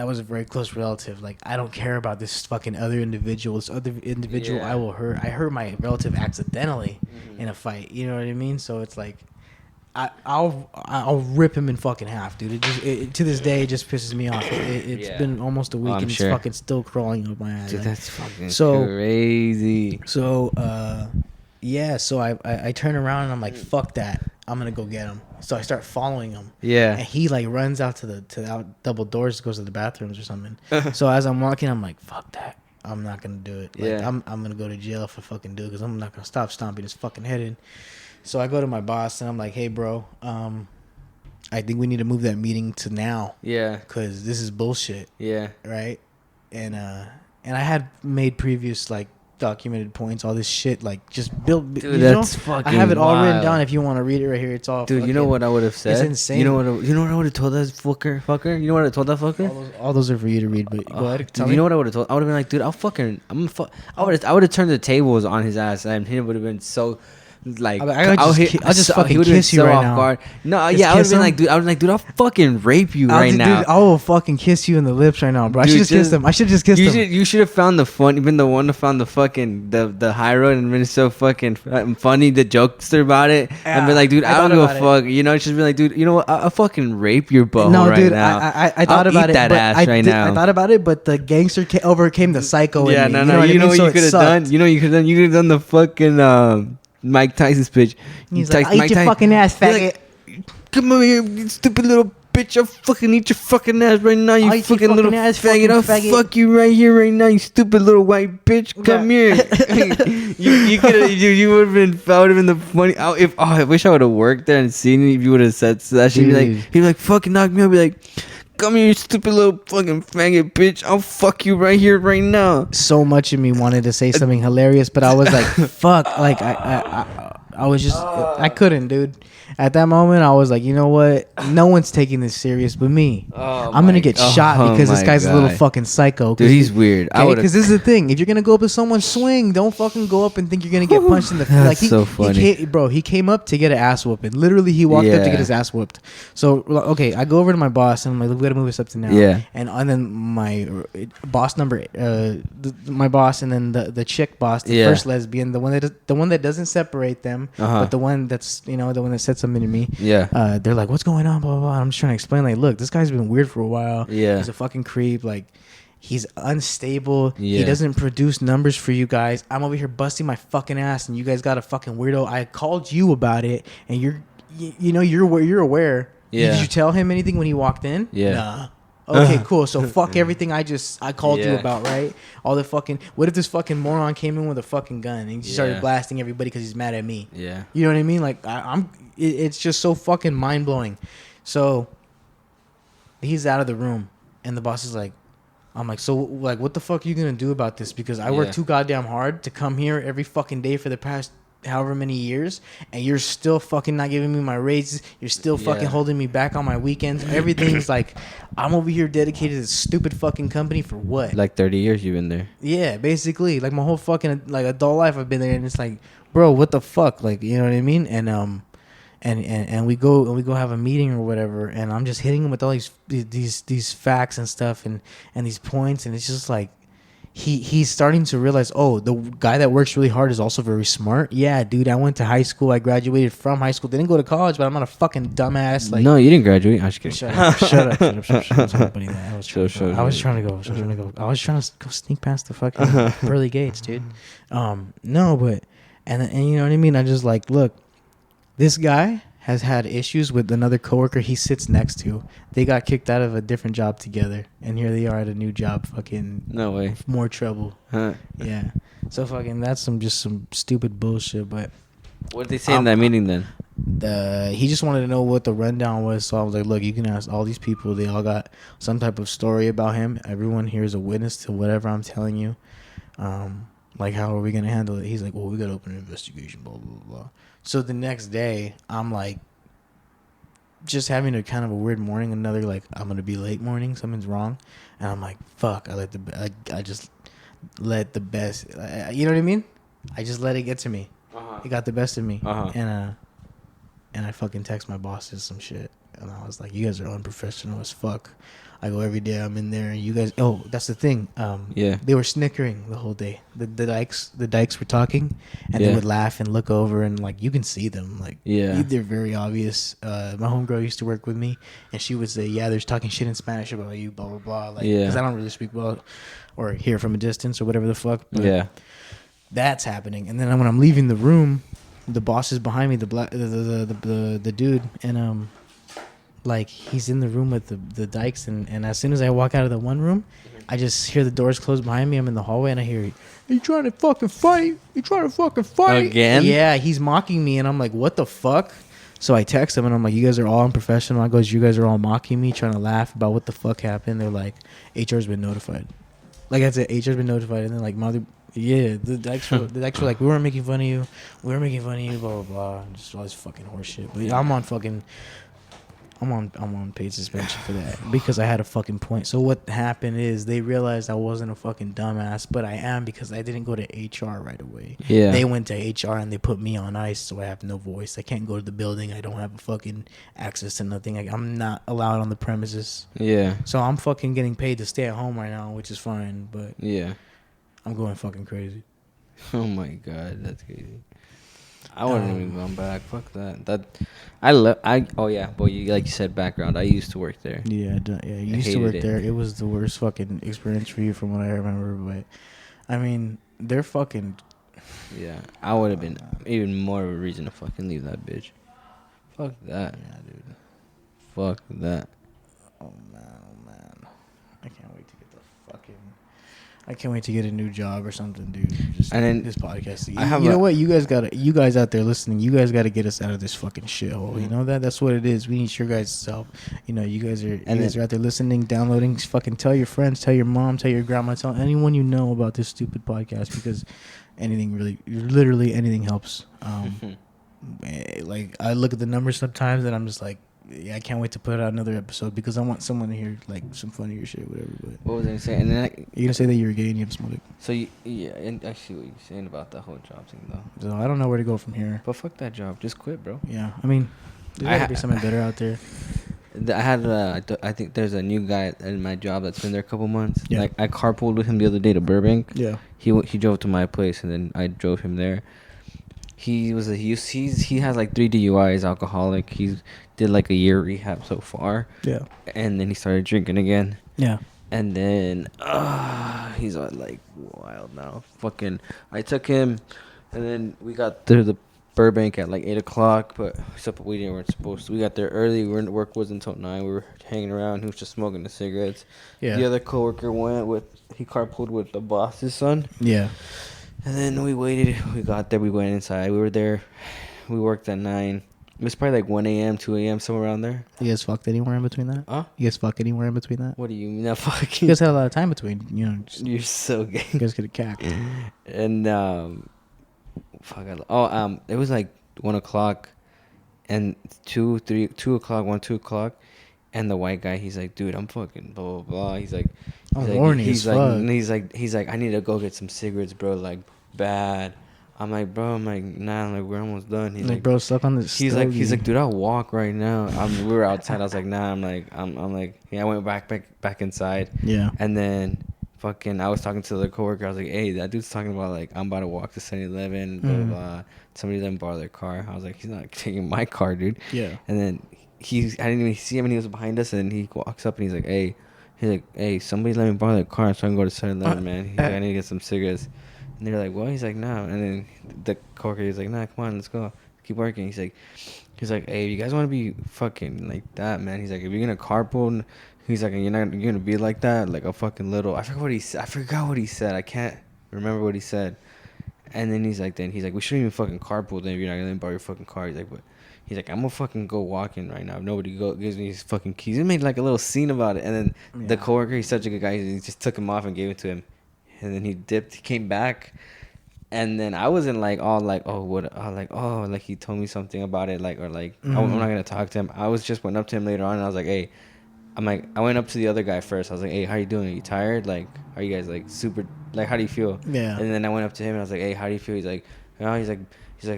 was a very close relative. Like, I don't care about this fucking other individual. This other individual Yeah. I will hurt. I hurt my relative accidentally in a fight. You know what I mean? So it's like, I'll rip him in fucking half, dude. To this day, it just pisses me off. It's Yeah. been almost a week I'm and sure. it's fucking still crawling up my ass. Dude, Like, that's fucking So- crazy. so yeah, so I turn around and I'm like, fuck that. I'm gonna go get him. So I start following him. And Yeah. he like runs out to the out double doors, goes to the bathrooms or something. So as I'm walking, I'm like, fuck that. I'm not gonna do it. Like, Yeah. I'm gonna go to jail if I fucking do it, because I'm not gonna stop stomping his fucking head in. So I go to my boss and I'm like, hey bro, I think we need to move that meeting to now, Yeah. because this is bullshit, Yeah. right? And I had made previous like documented points, all this shit, like just build. Dude, that's I fucking have it all written wild. down. If you want to read it right here, it's all. Dude, you know fucking- what I would have said? insane. You know what I would have told that fucker? You know what I told that fucker? All those are for you to read, but go ahead. Tell Dude, me. you know what I would have told? I would have been like, dude, I would have turned the tables on his ass, and he would have been so like, I'll just fucking he would've been kiss you right now. No, Just yeah, I would have kiss been him? like, dude, I was like, dude, I'll fucking rape you right now. Dude, I will fucking kiss you in the lips right now, bro. I Dude, should just kiss just- him. I should just kiss him. You should have found the fun, been the one to found the fucking the high road and been so fucking funny, the jokester about it, and be like, dude, I I don't thought give a about fuck, you know, just be like, dude, you know what, I'll fucking rape your butthole No, right dude, now. I thought I'll about eat it. that but ass I right did- now. I thought about it, but the gangster overcame the psycho Yeah, in me. no, you know what So you it could have sucked. done? You know what you could have done? You could have done the fucking Mike Tyson's pitch. He's Tyson- like, I'll eat Mike your Tyson- fucking ass, Be faggot. like, come over here, you stupid little bitch. I'll fucking eat your fucking ass right now, you I'll eat your fucking little fucking ass, faggot. I'll fucking faggot. fuck you right here, right now, you stupid little white bitch. Come Yeah. here. you could have, you would have been, I would have been the funny. I wish I would have worked there and seen it if you would have said that. She'd be like, Dude. he'd be like, fucking knock me out. Be like, come here, you stupid little fucking faggot bitch. I'll fuck you right here, right now. So much of me wanted to say something hilarious, but I was like, fuck. Like, I was just, I couldn't, dude. At that moment, I was like, you know what? No one's taking this serious but me. I'm gonna get shot because this guy's a little fucking psycho. Dude, he's weird. Because this is the thing. If you're gonna go up to someone, swing. Don't fucking go up and think you're gonna get punched in the face. Like so funny. He came up to get an ass whooping. Literally, he walked up to get his ass whooped. So okay, I go over to my boss and I'm like, look, we gotta move this up to now. Yeah. And then my boss number, my boss, and then the chick boss, the first lesbian, the one that doesn't separate them, but the one that's the one that said something to me. Yeah. They're like, what's going on? Blah blah blah. I'm just trying to explain. Like, look, this guy's been weird for a while. Yeah. He's a fucking creep. Like, he's unstable. Yeah. He doesn't produce numbers for you guys. I'm over here busting my fucking ass, and you guys got a fucking weirdo. I called you about it, and you're aware. Yeah. Did you tell him anything when he walked in? Yeah. Nah. Okay, cool. So fuck everything I called you about, right? All the fucking. What if this fucking moron came in with a fucking gun and he started blasting everybody because he's mad at me? Yeah. You know what I mean? Like it's just so fucking mind blowing. So he's out of the room, and the boss is like, I'm like, so like, what the fuck are you gonna do about this? Because I work too goddamn hard to come here every fucking day for the past however many years, and you're still fucking not giving me my raises. You're still fucking holding me back on my weekends. Everything's like, I'm over here dedicated to this stupid fucking company for what? Like 30 years you've been there. Yeah, basically, like my whole fucking like adult life I've been there, and it's like, bro, what the fuck? Like, you know what I mean? And we go have a meeting or whatever, and I'm just hitting him with all these facts and stuff and these points, and it's just like he's starting to realize, oh, the guy that works really hard is also very smart. Yeah, dude, I went to high school. I graduated from high school. Didn't go to college, but I'm not a fucking dumbass. Like, no, you didn't graduate. I was kidding. Shut up. I was trying to go sneak past the fucking pearly gates, dude. No, but and you know what I mean? I just like, look, this guy has had issues with another coworker he sits next to. They got kicked out of a different job together, and here they are at a new job. Fucking no way. More trouble. Huh. Yeah. So fucking that's some stupid bullshit. But what did they say in that meeting then? He just wanted to know what the rundown was. So I was like, look, you can ask all these people. They all got some type of story about him. Everyone here is a witness to whatever I'm telling you. Like, how are we gonna handle it? He's like, well, we gotta open an investigation. Blah blah blah. So the next day, I'm like, just having a kind of a weird morning. Another like, I'm gonna be late morning. Something's wrong, and I'm like, fuck. I just let the best. You know what I mean? I just let it get to me. It got the best of me, and I fucking text my bosses some shit, and I was like, you guys are unprofessional as fuck. I go every day. I'm in there, and you guys. Oh, that's the thing. They were snickering the whole day. The dykes were talking, and they would laugh and look over, and like you can see them. Like they're very obvious. My homegirl used to work with me, and she would say, "Yeah, there's talking shit in Spanish about you, blah blah blah." Like, because I don't really speak well, or hear from a distance, or whatever the fuck. But that's happening, and then when I'm leaving the room, the boss is behind me, the dude, and like he's in the room with the dykes, and as soon as I walk out of the one room, I just hear the doors close behind me. I'm in the hallway, and I hear, "You trying to fucking fight? You trying to fucking fight again?" Yeah, he's mocking me, and I'm like, "What the fuck?" So I text him, and I'm like, "You guys are all unprofessional." I goes, "You guys are all mocking me, trying to laugh about what the fuck happened." They're like, "HR's been notified." Like I said, HR's been notified, and then like the dykes were like, "We weren't making fun of you. We were making fun of you." Blah blah blah. Just all this fucking horseshit. But I'm on paid suspension for that because I had a fucking point. So what happened is they realized I wasn't a fucking dumbass, but I am because I didn't go to HR right away. Yeah. They went to HR and they put me on ice, so I have no voice. I can't go to the building. I don't have a fucking access to nothing. I'm not allowed on the premises. Yeah. So I'm fucking getting paid to stay at home right now, which is fine, but I'm going fucking crazy. Oh my god, that's crazy. I wouldn't even gone back. Fuck that. Oh yeah, but you like you said background. I used to work there. Yeah, you used to work there. It was the worst fucking experience for you, from what I remember. But I mean, they're fucking. Yeah, I would have been even more of a reason to fucking leave that bitch. Fuck that. Yeah, dude. Fuck that. Oh man. I can't wait to get a new job or something, dude. Just and then this podcast. You know what? You guys out there listening, you guys got to get us out of this fucking shithole. You know that? That's what it is. We need your guys' help. You know, you guys are out there listening, downloading. Fucking tell your friends, tell your mom, tell your grandma, tell anyone you know about this stupid podcast, because literally anything helps. Like I look at the numbers sometimes, and I'm just like, yeah, I can't wait to put out another episode because I want someone to hear like some funnier shit, whatever. But What was I saying? And then you're gonna say that you were gay and you have small dick. so yeah, and I see what you're saying about that whole job thing though. So I don't know where to go from here. But fuck that job, just quit, bro. Yeah, I mean, there's gotta be something better out there. I had I think there's a new guy in my job that's been there a couple months. Yeah. Like I carpooled with him the other day to Burbank. Yeah. He drove to my place and then I drove him there. He has like 3 DUIs, alcoholic. He did like a year rehab so far. Yeah. And then he started drinking again. Yeah. And then he's like wild now. Fucking I took him and then we got to the Burbank at like 8 o'clock, but we weren't supposed to. We got there early. Work wasn't until 9. We were hanging around. He was just smoking the cigarettes. Yeah. The other coworker he carpooled with the boss's son. Yeah. And then we waited. We got there. We went inside. We were there. We worked at 9. It was probably like 1 a.m., 2 a.m., somewhere around there. You guys fucked anywhere in between that? Huh? You guys fuck anywhere in between that? What do you mean that fucking? You guys had a lot of time between, You're so gay. you guys could have cacked. And it was like 1 o'clock, and 2 o'clock, 2 o'clock, and the white guy, he's like, dude, I'm fucking blah blah blah. He's like, horny as fuck. He's like, I need to go get some cigarettes, bro, like bad. I'm like, bro, nah, like we're almost done. He's like, bro, suck on this. He's like, dude, I'll walk right now. We were outside. I was like, nah. I'm like, yeah. I went back inside. Yeah. And then, fucking, I was talking to the coworker. I was like, hey, that dude's talking about like I'm about to walk to 7-Eleven. Blah blah blah. Somebody let him borrow their car. I was like, he's not taking my car, dude. Yeah. And then I didn't even see him, and he was behind us. And he walks up and he's like, hey, somebody let me borrow their car so I can go to 7-Eleven, man. He's like, I need to get some cigarettes. And they're like, well, he's like, nah. And then the coworker, he's like, nah, come on, let's go. Keep working. He's like, hey, you guys want to be fucking like that, man? He's like, if you're going to carpool, he's like, you're going to be like that, like a fucking little, I forgot what he said. I can't remember what he said. And then he's like, we shouldn't even fucking carpool then if you're not going to borrow your fucking car. He's like, but he's like, I'm going to fucking go walking right now. If nobody gives me his fucking keys. He made like a little scene about it. And then the coworker, he's such a good guy. He just took him off and gave it to him. And then he dipped. He came back, and then I wasn't like all like, oh what, like he told me something about it, like, or like I'm not gonna talk to him. I was just went up to him later on, and I was like, hey, I went up to the other guy first. I was like, hey, how you doing? Are you tired? Like, are you guys like super? Like, how do you feel? Yeah. And then I went up to him and I was like, hey, how do you feel? He's like, he's like,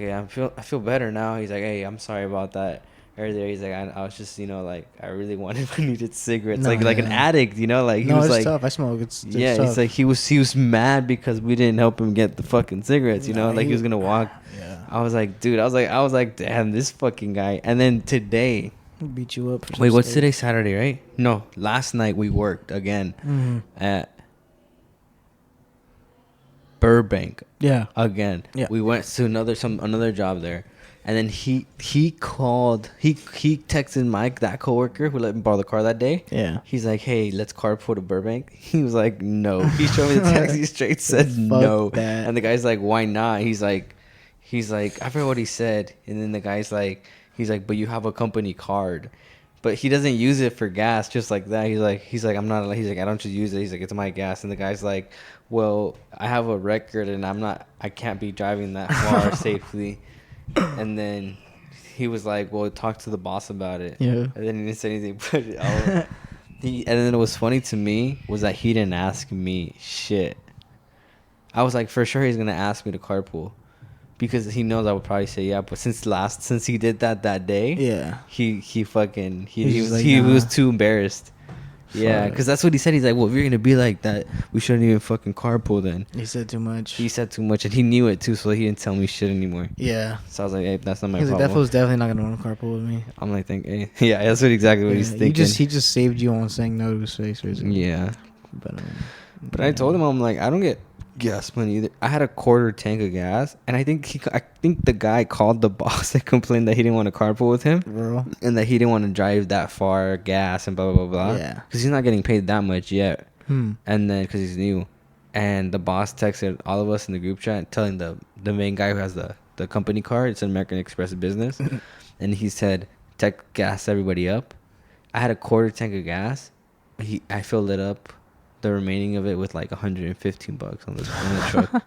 hey, I feel better now. He's like, hey, I'm sorry about that. Earlier, he's like, I was just, like, I really needed cigarettes, like an addict, like he was it's like, tough. I smoke. It's yeah, tough. it's like he was mad because we didn't help him get the fucking cigarettes, like he was gonna walk. Yeah. I was like, dude, I was like, damn, this fucking guy. And then today, beat you up. wait, what's today? Saturday, right? No, last night we worked again at Burbank. Yeah. Again. Yeah. We went to another job there. And then he texted Mike, that coworker who let me borrow the car that day. Yeah. He's like, hey, let's carpool to Burbank. He was like, no. He showed me the text. He straight said no. That. And the guy's like, why not? He's like, I forgot what he said. And then the guy's like, but you have a company card. But he doesn't use it for gas just like that. He's like, I'm not. He's like, I don't just use it. He's like, it's my gas. And the guy's like, well, I have a record and I can't be driving that far safely. And then he was like, well, talk to the boss about it. Yeah. And then he didn't say anything. But and then it was funny to me was that he didn't ask me shit. I was like, for sure he's going to ask me to carpool. Because he knows I would probably say yeah. But since he did that day. Yeah. He was too embarrassed. Yeah, because that's what he said. He's like, well, if you're going to be like that, we shouldn't even fucking carpool then. He said too much. And he knew it, too, so he didn't tell me shit anymore. Yeah. So I was like, hey, that's not my problem. That fool's definitely not going to want to carpool with me. I'm like, hey. Yeah, that's exactly what he's thinking. He just saved you on saying no to his face. Basically. Yeah. But I told him, I'm like, I don't get gas money either. I had a quarter tank of gas, and I think the guy called the boss and complained that he didn't want to carpool with him, bro, and that he didn't want to drive that far gas and blah blah blah. Yeah, because he's not getting paid that much yet. And then because he's new, and the boss texted all of us in the group chat telling the main guy who has the company card, it's an American Express business, and he said, gas everybody up. I had a quarter tank of gas. I filled it up, the remaining of it, with like $115 on the truck.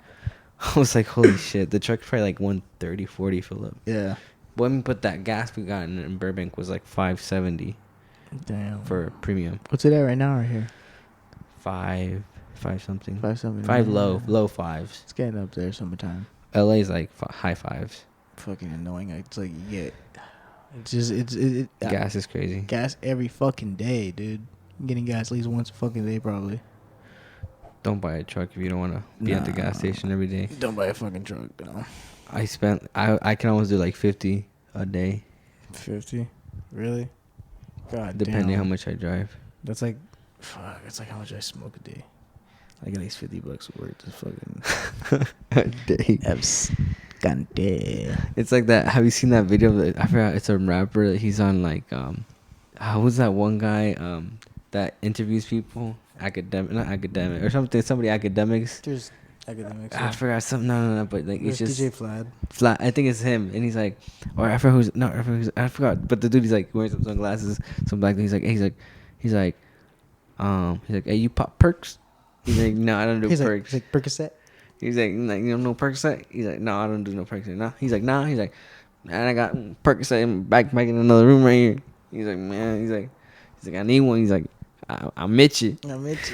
I was like, holy shit. The truck's probably like 130, 40 fill up. Yeah. But that gas we got in Burbank was like 570 Damn. for premium. What's it at right now right here? Five something. 570. Five low fives. It's getting up there summertime. LA's like high fives. Fucking annoying. It's like you get. Gas is crazy. Gas every fucking day, dude. I'm getting gas at least once a fucking day, probably. Don't buy a truck if you don't want to be at the gas station every day. Don't buy a fucking truck, no. I can almost do like 50 a day. 50? Really? God depending damn. how much I drive. That's like, fuck, it's like how much I smoke a day. I get at least $50 worth of fucking a day. God damn. It's like that. Have you seen that video? I forgot. It's a rapper. He's on like how was that one guy that interviews people? Not academic or something. Somebody academics. There's academics. I forgot something. No. But like it's There's just DJ Flat. I think it's him, and he's like, or I forgot. But the dude, he's like wearing some sunglasses, some black. He's like, hey, you pop perks? He's like, no, I don't do perks. He's like Percocet. He's like, you don't know Percocet? He's like, no, I don't do no Percocet. No. He's like, nah. He's like, man, I got Percocet back in another room right here. He's like, man. He's like, I need one. He's like, I'll meet you. Man, I'll meet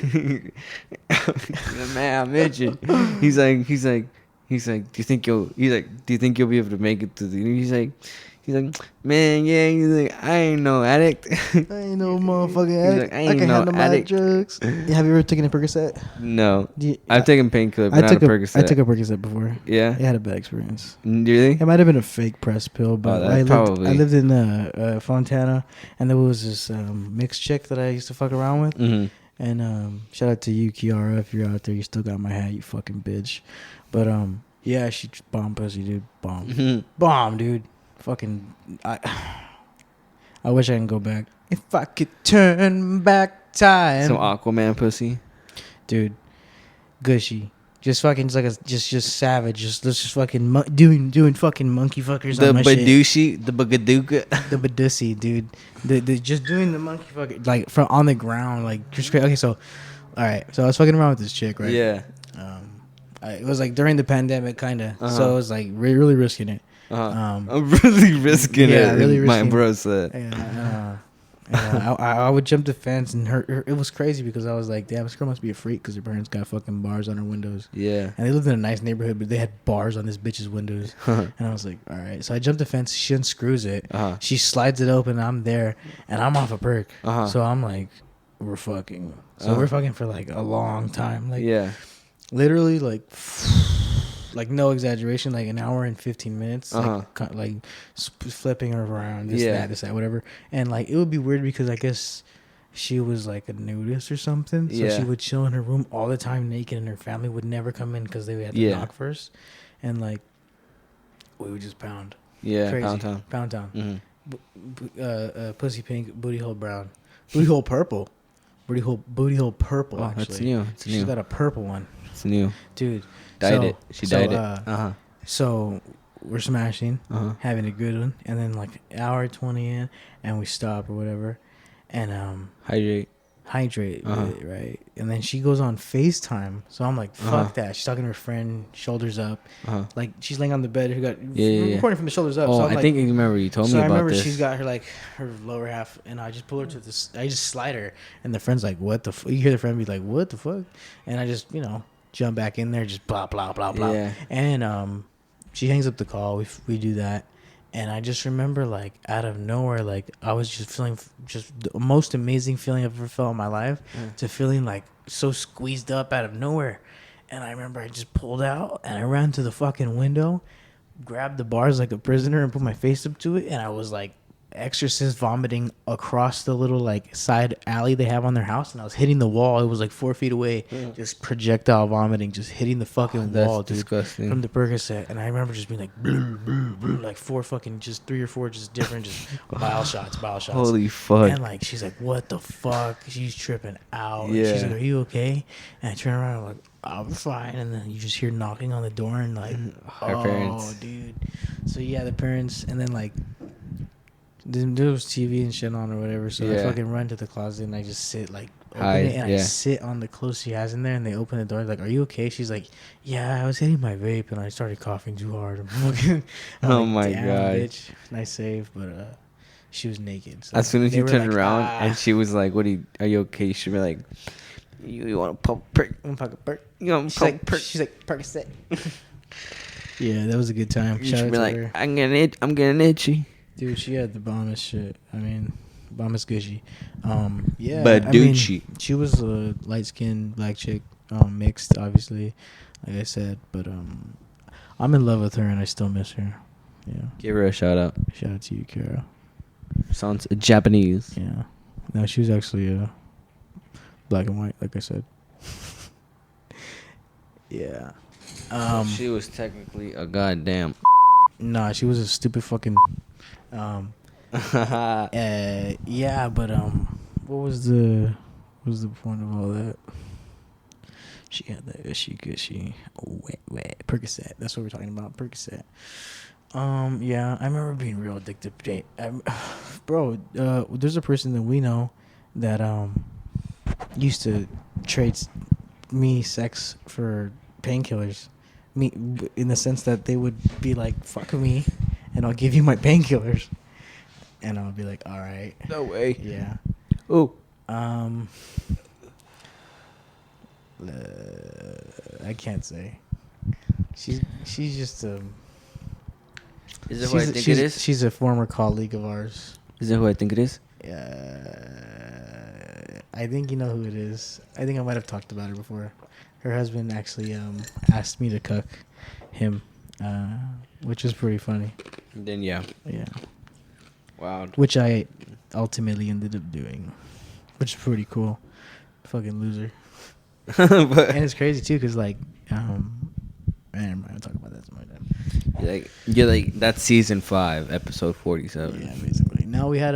you. He's like, do you think you'll be able to make it to the? He's like, man, yeah. He's like, I ain't no addict. I ain't no motherfucking addict. Like, I ain't can no handle my addict. drugs. Have you ever taken a Percocet? No. I've taken painkiller, but not a Percocet. I took a Percocet before. Yeah. I had a bad experience. Really? It might have been a fake press pill, but I lived in Fontana, and there was this mixed chick that I used to fuck around with. Mm-hmm. And shout out to you, Kiara, if you're out there. You still got my hat, you fucking bitch. But yeah, she bomb pussy, dude. Bomb. Mm-hmm. Bomb, dude. Fucking I wish I can go back. If I could turn back time. Some Aquaman pussy. Dude. Gushy. Just fucking just savage. Just fucking doing fucking monkey fuckers on my shit. The bagaduka. The badussy, dude. The just doing the monkey fucker like from on the ground, like just crazy. Okay, so all right. So I was fucking around with this chick, right? Yeah. It was like during the pandemic, kind of. So I was like really risking it. I'm really risking it. Really risking my bro said. I would jump the fence, and her it was crazy because I was like, damn, this girl must be a freak because her parents got fucking bars on her windows. Yeah. And they lived in a nice neighborhood, but they had bars on this bitch's windows. And I was like, all right. So I jumped the fence. She unscrews it. She slides it open. I'm there, and I'm off a perk. So I'm like, we're fucking. So we're fucking for like a long time. Like, yeah. Literally like no exaggeration, like an hour and 15 minutes, like flipping her around, this, that, whatever. And like it would be weird because I guess she was like a nudist or something, so she would chill in her room all the time naked, and her family would never come in because they had to knock first, and like we would just pound. Yeah, crazy. Pound town. Mm-hmm. Pussy pink, booty hole brown, booty hole purple, booty hole purple. Oh, actually, that's new. She's got a purple one. It's new, dude. She dyed it. So we're smashing, having a good one, and then like an hour 20 in, and we stop or whatever, and hydrate with it, right? And then she goes on FaceTime, so I'm like, fuck that. She's talking to her friend, shoulders up, like she's laying on the bed. Who got recording from the shoulders up? Oh, so I think you remember you told me about this. So I remember she's got her lower half, and I just pull her to this. I just slide her, and the friend's like, "What the?" You hear the friend be like, "What the fuck?" And I just jump back in there, just blah blah blah blah. Yeah. And she hangs up the call. We do that, and I just remember like out of nowhere, like I was just feeling just the most amazing feeling I've ever felt in my life, to feeling like so squeezed up out of nowhere. And I remember I just pulled out and I ran to the fucking window, grabbed the bars like a prisoner, and put my face up to it, and I was like exorcist vomiting across the little like side alley they have on their house, and I was hitting the wall. It was like 4 feet away, just projectile vomiting, just hitting the fucking wall, dude, disgusting. From the Percocet. And I remember just being like blue, blue, blue, like 4 fucking, just 3 or 4 just different just bile shots. Holy fuck. And like she's like, what the fuck? She's tripping out. Yeah. She's like, are you okay? And I turn around, I'm like, I'm fine. And then you just hear knocking on the door, and like, our parents. Dude. So yeah, the parents. And then like there was TV and shit on or whatever, so I fucking run to the closet and I just sit like open hide, it, and I sit on the clothes she has in there, and they open the door. Like, "Are you okay?" She's like, "Yeah, I was hitting my vape, and I started coughing too hard." I'm Oh like, my "Damn, God. bitch, nice save." But she was naked. So As soon as they you were turned like, around "Ah." and she was like, are you okay?" She'd be like, you want to pump perk? I'm fucking perk. You want to She's pump like, perk? she's like, Percocet. Yeah, that was a good time. You Shout should out be to like, her. I'm getting itchy. Dude, she had the bombest shit. I mean, bombest gushy. Yeah. Baducci. She was a light skinned black chick, mixed, obviously, like I said. But I'm in love with her, and I still miss her. Yeah. Give her a shout out. Shout out to you, Kara. Sounds Japanese. Yeah. No, she was actually black and white, like I said. Yeah. She was technically a goddamn. Nah, she was a stupid fucking. Yeah, but what was the point of all that? She had that gushy wet Percocet. That's what we're talking about, Percocet. Yeah, I remember being real addicted. Bro, there's a person that we know that used to trade me sex for painkillers. Me, in the sense that they would be like, "Fuck me, and I'll give you my painkillers," and I'll be like, "All right." No way. Yeah. Oh. I can't say. She's just Is it who I think it is? She's a former colleague of ours. Is it who I think it is? I think you know who it is. I think I might have talked about her before. Her husband actually asked me to cuck him, which was pretty funny. Then yeah. Yeah. Wow. Which I ultimately ended up doing, which is pretty cool. Fucking loser. But And it's crazy too, cause like, man, I'm not gonna talk about that some other time. you're like that's season 5, episode 47. Yeah, basically. No, we had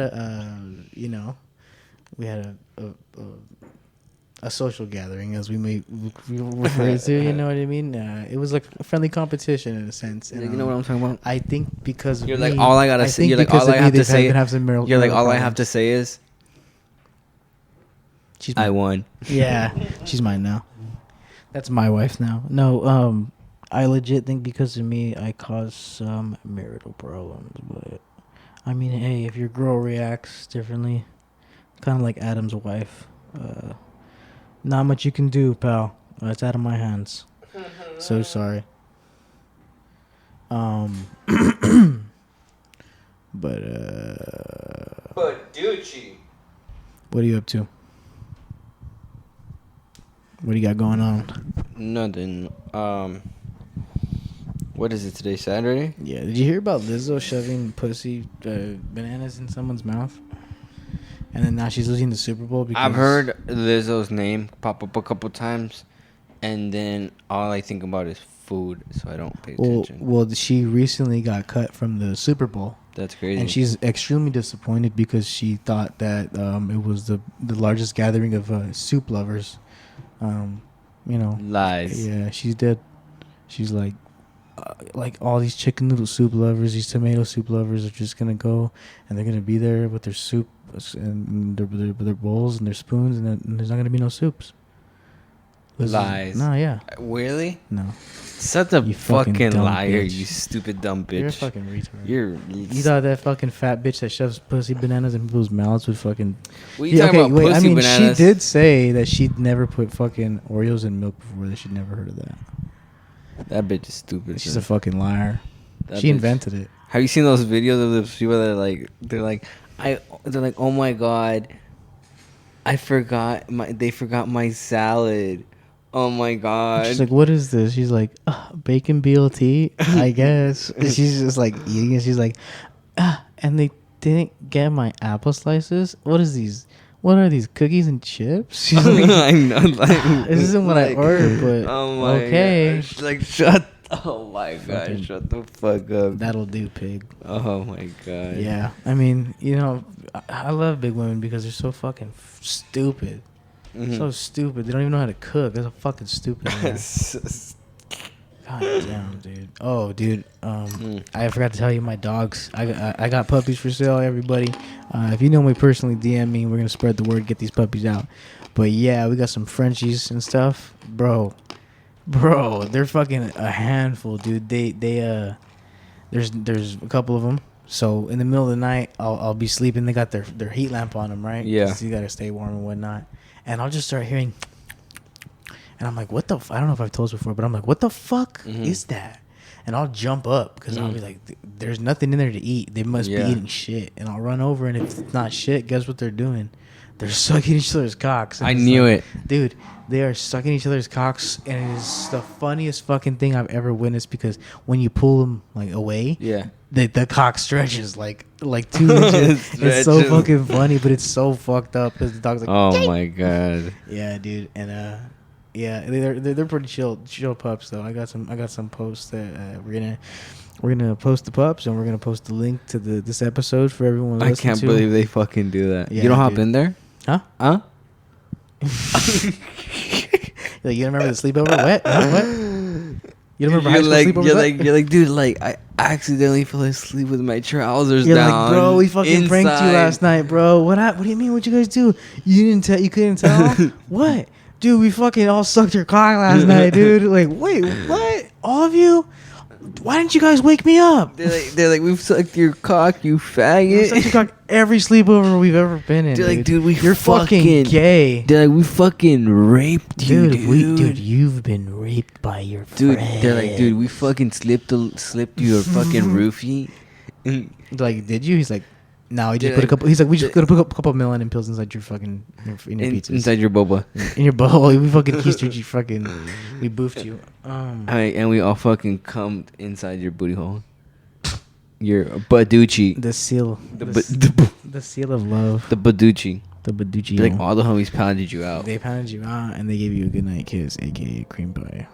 a social gathering, as we may refer it to. You know what I mean? It was like a friendly competition in a sense. And, You know what I'm talking about? I think because of You're me, like all I gotta say. You're like all I have to say. You're like all I have to say is She's I won. Yeah, she's mine now. That's my wife now. No, I legit think because of me, I caused some marital problems. But I mean, hey, if your girl reacts differently, kind of like Adam's wife, not much you can do, pal. It's out of my hands. So sorry. But Baducci. what are you up to? What do you got going on? Nothing. What is it today? Saturday? Yeah, did you hear about Lizzo shoving bananas in someone's mouth? And then now she's losing the Super Bowl because I've heard Lizzo's name pop up a couple times, and then all I think about is food, so I don't pay attention. Well, she recently got cut from the Super Bowl. That's crazy. And she's extremely disappointed because she thought that it was the largest gathering of soup lovers. Lies. Yeah, she's dead. She's like all these chicken noodle soup lovers, these tomato soup lovers are just gonna go and they're gonna be there with their soup and their bowls and their spoons, and there's not gonna be no soups. Lies. No, yeah. Really? No. Such a You fucking fucking dumb liar, bitch. you stupid dumb bitch. You're a fucking retard. You thought that fucking fat bitch that shoves pussy bananas in people's mouths would fucking... What are you talking about, pussy I mean, bananas? she did say that she'd never put fucking Oreos in milk before. That she'd never heard of that. That bitch is stupid. She's a fucking liar. That She bitch- invented it. Have you seen those videos of those people that are like, they're like, oh my god, they forgot my salad. Oh my god. She's like, what is this? She's like, bacon BLT, I guess. And she's just like eating it. She's like, and they didn't get my apple slices? What is these? What are these, cookies and chips? She's like, I know, like, this isn't what I ordered, but oh my okay. gosh, like shut. Oh my Fucking- god, shut the fuck up. That'll do, pig. Oh my god. Yeah, I mean, I love big women because they're so fucking stupid. Mhm. So stupid. They don't even know how to cook. They're so fucking stupid. Man. God damn, dude. Oh, dude. I forgot to tell you, my dogs. I got puppies for sale. Everybody, if you know me personally, DM me. We're gonna spread the word, get these puppies out. But yeah, we got some Frenchies and stuff, bro. They're fucking a handful, dude. There's a couple of them. So in the middle of the night, I'll be sleeping. They got their heat lamp on them, right? Yeah. 'Cause you gotta stay warm and whatnot. And I'll just start hearing, and I'm like, what the? I don't know if I've told this before, but I'm like, what the fuck is that? And I'll jump up because I'll be like, there's nothing in there to eat. They must be eating shit. And I'll run over, and if it's not shit, guess what they're doing? They're sucking each other's cocks. And I it's knew like, it. dude. They are sucking each other's cocks, and it is the funniest fucking thing I've ever witnessed. Because when you pull them like away, the cock stretches like 2 inches. It's so fucking funny, but it's so fucked up because the dog's like, oh my god. Yeah, dude, and yeah, they're pretty chill pups though. I got some posts that we're gonna post the pups, and we're gonna post the link to this episode for everyone. I can't believe they fucking do that. Yeah, you don't hop dude. in there, huh? Like, you don't remember the sleepover? What? What? You don't remember high school sleepovers? You're like, dude, like I accidentally fell asleep with my trousers You're down. like, bro, we fucking pranked you last night, bro. What do you mean? What'd you guys do? You couldn't tell? What? Dude, we fucking all sucked your cock last night, dude. Like, wait, what? All of you? Why didn't you guys wake me up? They're like, we've sucked your cock, you We faggot. sucked your cock every sleepover we've ever been in. They're like, dude, you're fucking gay. They're like, we fucking raped you, dude. You've been raped by your Dude, friend. they're like, dude, we fucking slipped your fucking roofie. They're like, did you? He's like, no, we just They're put a like- couple. He's like, we just put a couple melanin pills inside your fucking in your pizzas. Inside your boba. In your bowl. We fucking kissed you. Fucking, we boofed you. And we all fucking cummed inside your booty hole. Your baducci. The seal. The The seal of love. baducci. The baducci. Like all the homies pounded you out. They pounded you out and they gave you a good night kiss, aka cream pie.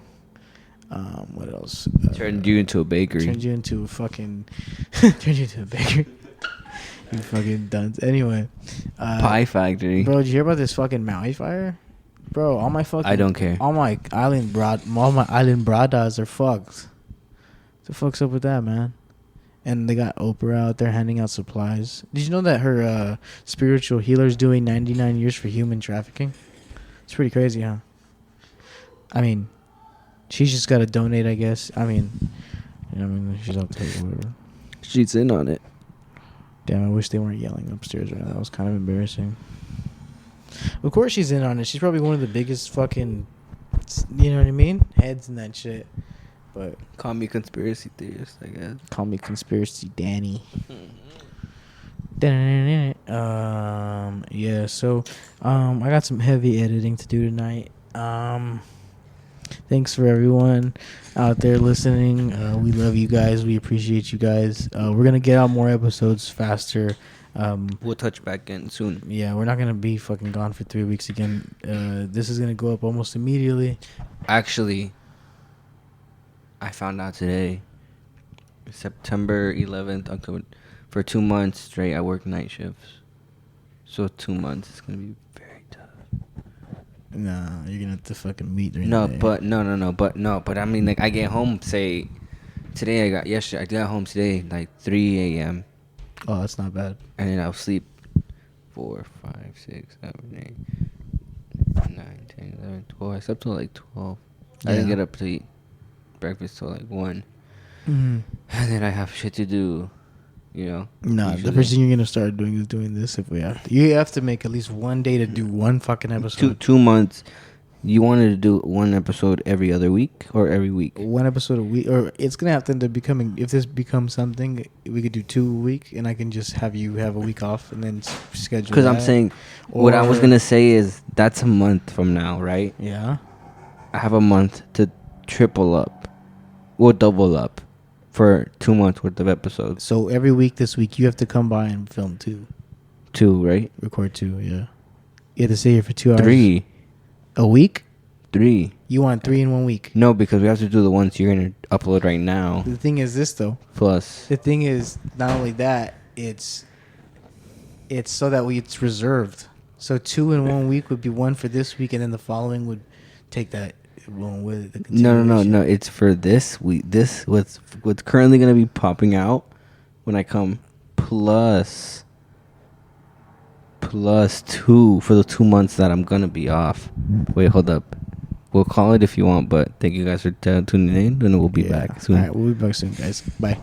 What else? Turned you into a bakery. Turned you into a fucking. Turned you into a bakery. You fucking dunce. Anyway. Pie factory. Bro, did you hear about this fucking Maui fire? Bro, all my fucking. I don't care. All my island bradas are fucked. What the fuck's up with that, man? And they got Oprah out there handing out supplies. Did you know that her spiritual healer's doing 99 years for human trafficking? It's pretty crazy, huh? I mean, she's just got to donate, I guess. I mean, she's up to it, whatever. She's in on it. Damn, I wish they weren't yelling upstairs right now. That was kind of embarrassing. Of course she's in on it. She's probably one of the biggest fucking, you know what I mean? Heads and that shit. But Call me conspiracy theorist, I guess. call me conspiracy Danny. Yeah, so I got some heavy editing to do tonight. Thanks for everyone out there listening. We love you guys. We appreciate you guys. We're gonna get out more episodes faster. We'll touch back in soon. Yeah, we're not gonna be fucking gone for 3 weeks again. This is gonna go up almost immediately. Actually, I found out today, September 11th, October, for 2 months straight, I work night shifts. So 2 months is gonna be very tough. Nah, you're gonna have to fucking meet during No, the day. but but I mean, like, I get home, say, I got home today, like 3 a.m. Oh, that's not bad. And then I'll sleep 4, 5, 6, 7, 8, 9, 10, 11, 12. I slept till like 12. I didn't Yeah. get up to eat breakfast till like 1. Mm-hmm. And then I have shit to do, you know. Nah, the usually. first thing you're gonna start doing is doing this if we have to. You have to make at least one day to do one fucking episode. 2 months. You wanted to do one episode every other week or every week? One episode a week, or it's gonna have to end up becoming. If this becomes something, we could do 2 a week, and I can just have you have a week off and then schedule. Because I'm that. saying, what I was Or- gonna say is that's a month from now, right? Yeah. I have a month to triple up, or double up, for 2 months worth of episodes. So every week this week, you have to come by and film 2, 2, right? record 2. Yeah. You have to stay here for 2 hours. 3. A week? 3. You want 3 in 1 week? No, because we have to do the ones you're gonna upload right now. The thing is this though. Plus, The thing is not only that, it's so that it's reserved. So 2 in 1 week would be 1 for this week, and then the following would take that one with it. The no. It's for this week. This what's currently gonna be popping out when I come. Plus plus 2 for the 2 months that I'm gonna be off. Wait, hold up. We'll call it if you want, but thank you guys for tuning in, and we'll be back soon. All right, we'll be back soon, guys. Bye.